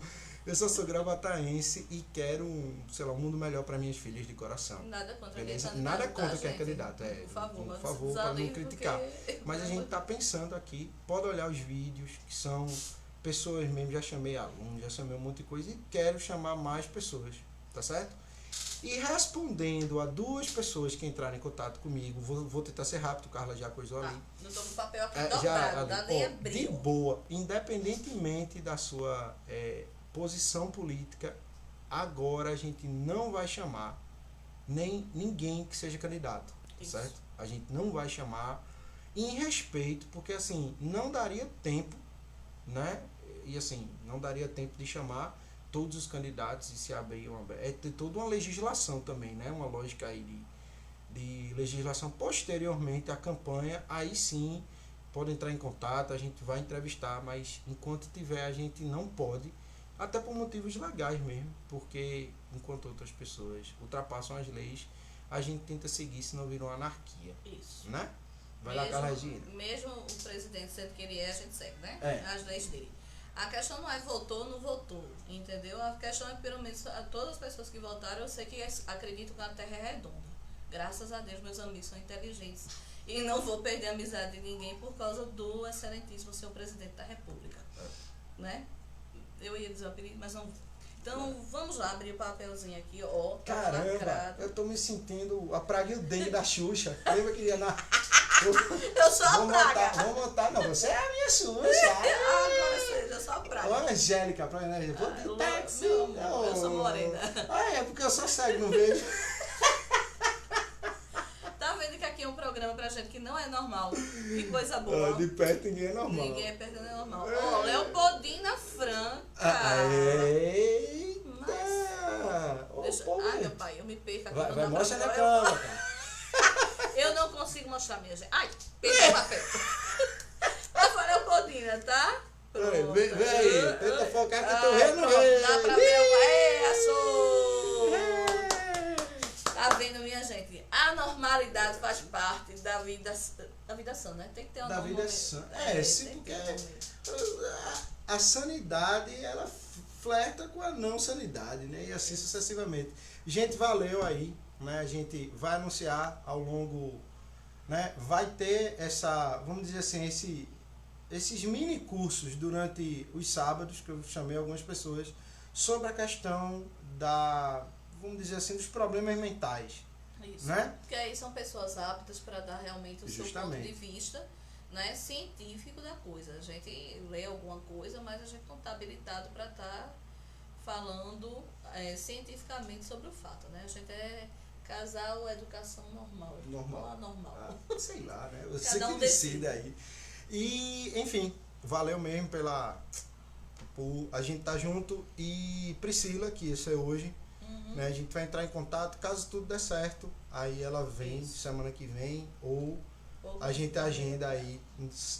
Eu só sou gravataense e quero, sei lá, um mundo melhor para minhas filhas de coração. Nada contra Beleza? quem é Nada candidato, contra quem é gente. candidato, Por favor, por favor, para não criticar. Mas a gente tá pensando aqui, pode olhar os vídeos, que são pessoas mesmo, já chamei alunos, já chamei um monte de coisa e quero chamar mais pessoas, tá certo? E respondendo a 2 pessoas que entraram em contato comigo, vou tentar ser rápido, Carla já coisou ali. Não tô com o papel aqui Já, dobrado, nem abriu. de boa, independentemente da sua posição política, agora a gente não vai chamar nem ninguém que seja candidato, certo? A gente não vai chamar em respeito, porque assim, não daria tempo, né? E assim, não daria tempo de chamar todos os candidatos e se abrir ter toda uma legislação também, né? Uma lógica aí de legislação posteriormente à campanha, aí sim pode entrar em contato, a gente vai entrevistar, mas enquanto tiver a gente não pode, até por motivos legais mesmo, porque enquanto outras pessoas ultrapassam as leis, a gente tenta seguir, senão vira uma anarquia. Isso. Né? Vai lá, Carla Regina. Mesmo o presidente sendo que ele é, a gente segue, né? As leis dele. A questão não é votou ou não votou, entendeu? A questão é, pelo menos, todas as pessoas que votaram, eu sei que acreditam que a Terra é redonda. Graças a Deus, meus amigos são inteligentes. E não vou perder a amizade de ninguém por causa do excelentíssimo senhor presidente da República. Né? Eu ia dizer o apelido, mas não. Então, vamos lá abrir o papelzinho aqui, ó. Caramba, lacrado. eu tô me sentindo a praga e o dengue da Xuxa. Lembra que ia na... Eu sou a praga. Vamos montar, não, você é a minha Xuxa. Agora eu sou a praga. Ô, Angélica, pra Angélica. Vou de táxi. Eu sou morena. É porque eu sou cego, não vejo. Tá vendo que aqui é um programa pra gente que não é normal. Que coisa boa. De perto ninguém é normal. Ninguém é perto, não é normal. Ó, Leopoldina Franca. Eita! Ai, meu pai, eu me perco aqui. Vai mostra na cama, cara. Eu não consigo mostrar, minha gente. Ai, perdi o papel. Mas foi Leopoldina, tá? Pronto. Vem aí, tenta focar que eu tô vendo. Dá pra ver. Achou! Tá vendo, minha gente? A normalidade faz parte da vida sã, né? Tem que ter uma da vida sã. Sim, porque a sanidade, ela flerta com a não sanidade, né? E assim sucessivamente. Gente, valeu aí, né? A gente vai anunciar ao longo, né? Vai ter essa, vamos dizer assim, esses mini cursos durante os sábados, que eu chamei algumas pessoas, sobre a questão vamos dizer assim, dos problemas mentais. Isso. Né? Porque aí são pessoas aptas para dar realmente o seu ponto de vista, né, científico da coisa. A gente lê alguma coisa, mas a gente não está habilitado para estar falando cientificamente sobre o fato. Né? A gente é casal, educação normal. Não anormal. Sei lá, né? Você que decide aí. E, enfim, valeu mesmo por a gente estar junto. E Priscila, que isso é hoje, né? A gente vai entrar em contato, caso tudo der certo, aí ela vem semana que vem, ou a gente agenda aí,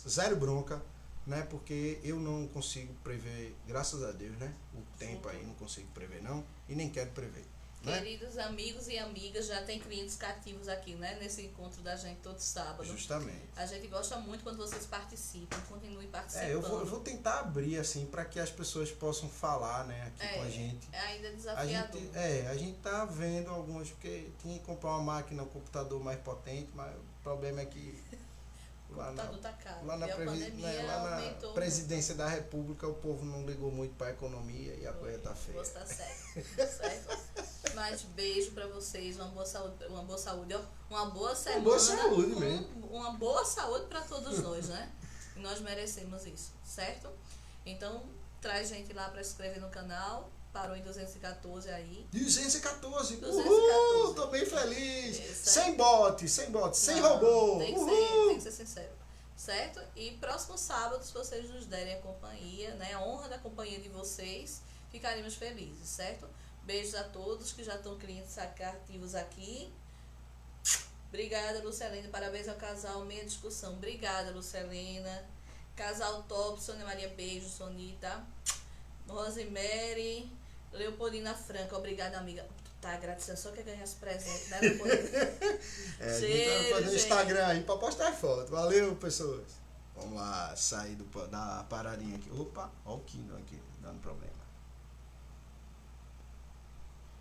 zero bronca, né? Porque eu não consigo prever, graças a Deus, né? O tempo aí não consigo prever não, e nem quero prever. Né? Queridos amigos e amigas, já tem clientes cativos aqui, né? Nesse encontro da gente todo sábado. Justamente. A gente gosta muito quando vocês participam, continuem participando. Eu vou tentar abrir assim para que as pessoas possam falar, né, aqui com a gente. É ainda desafiador. A gente tá vendo algumas, porque tinha que comprar uma máquina, um computador mais potente, mas o problema é que lá na presidência da República o povo não ligou muito para a economia e a coisa tá feia. Você tá certo. Mas beijo para vocês, uma boa saúde, ó, uma boa semana. Uma boa saúde mesmo. Uma boa saúde para todos nós, né? E nós merecemos isso, certo? Então, traz gente lá para se inscrever no canal. Parou em 214 aí. 214! 214. Uhul! Tô bem feliz! Sem bot, sem robô! Tem que ser sincero. Certo? E próximo sábado, se vocês nos derem a companhia, né? A honra da companhia de vocês, ficaremos felizes, certo? Beijos a todos que já estão clientes ativos aqui. Obrigada, Lucelena. Parabéns ao casal Meia Discussão. Obrigada, Lucelena. Casal Top, Sônia Maria, beijo, Sonita. Rosemary, Leopoldina Franca, obrigada, amiga. Tá, agradecendo, só quer ganhar esse presente, né, Leopoldina? A gente vai fazer o Instagram aí pra postar foto. Valeu, pessoas. Vamos lá, sair da paradinha aqui. Opa, ó o Kindle aqui, dando problema.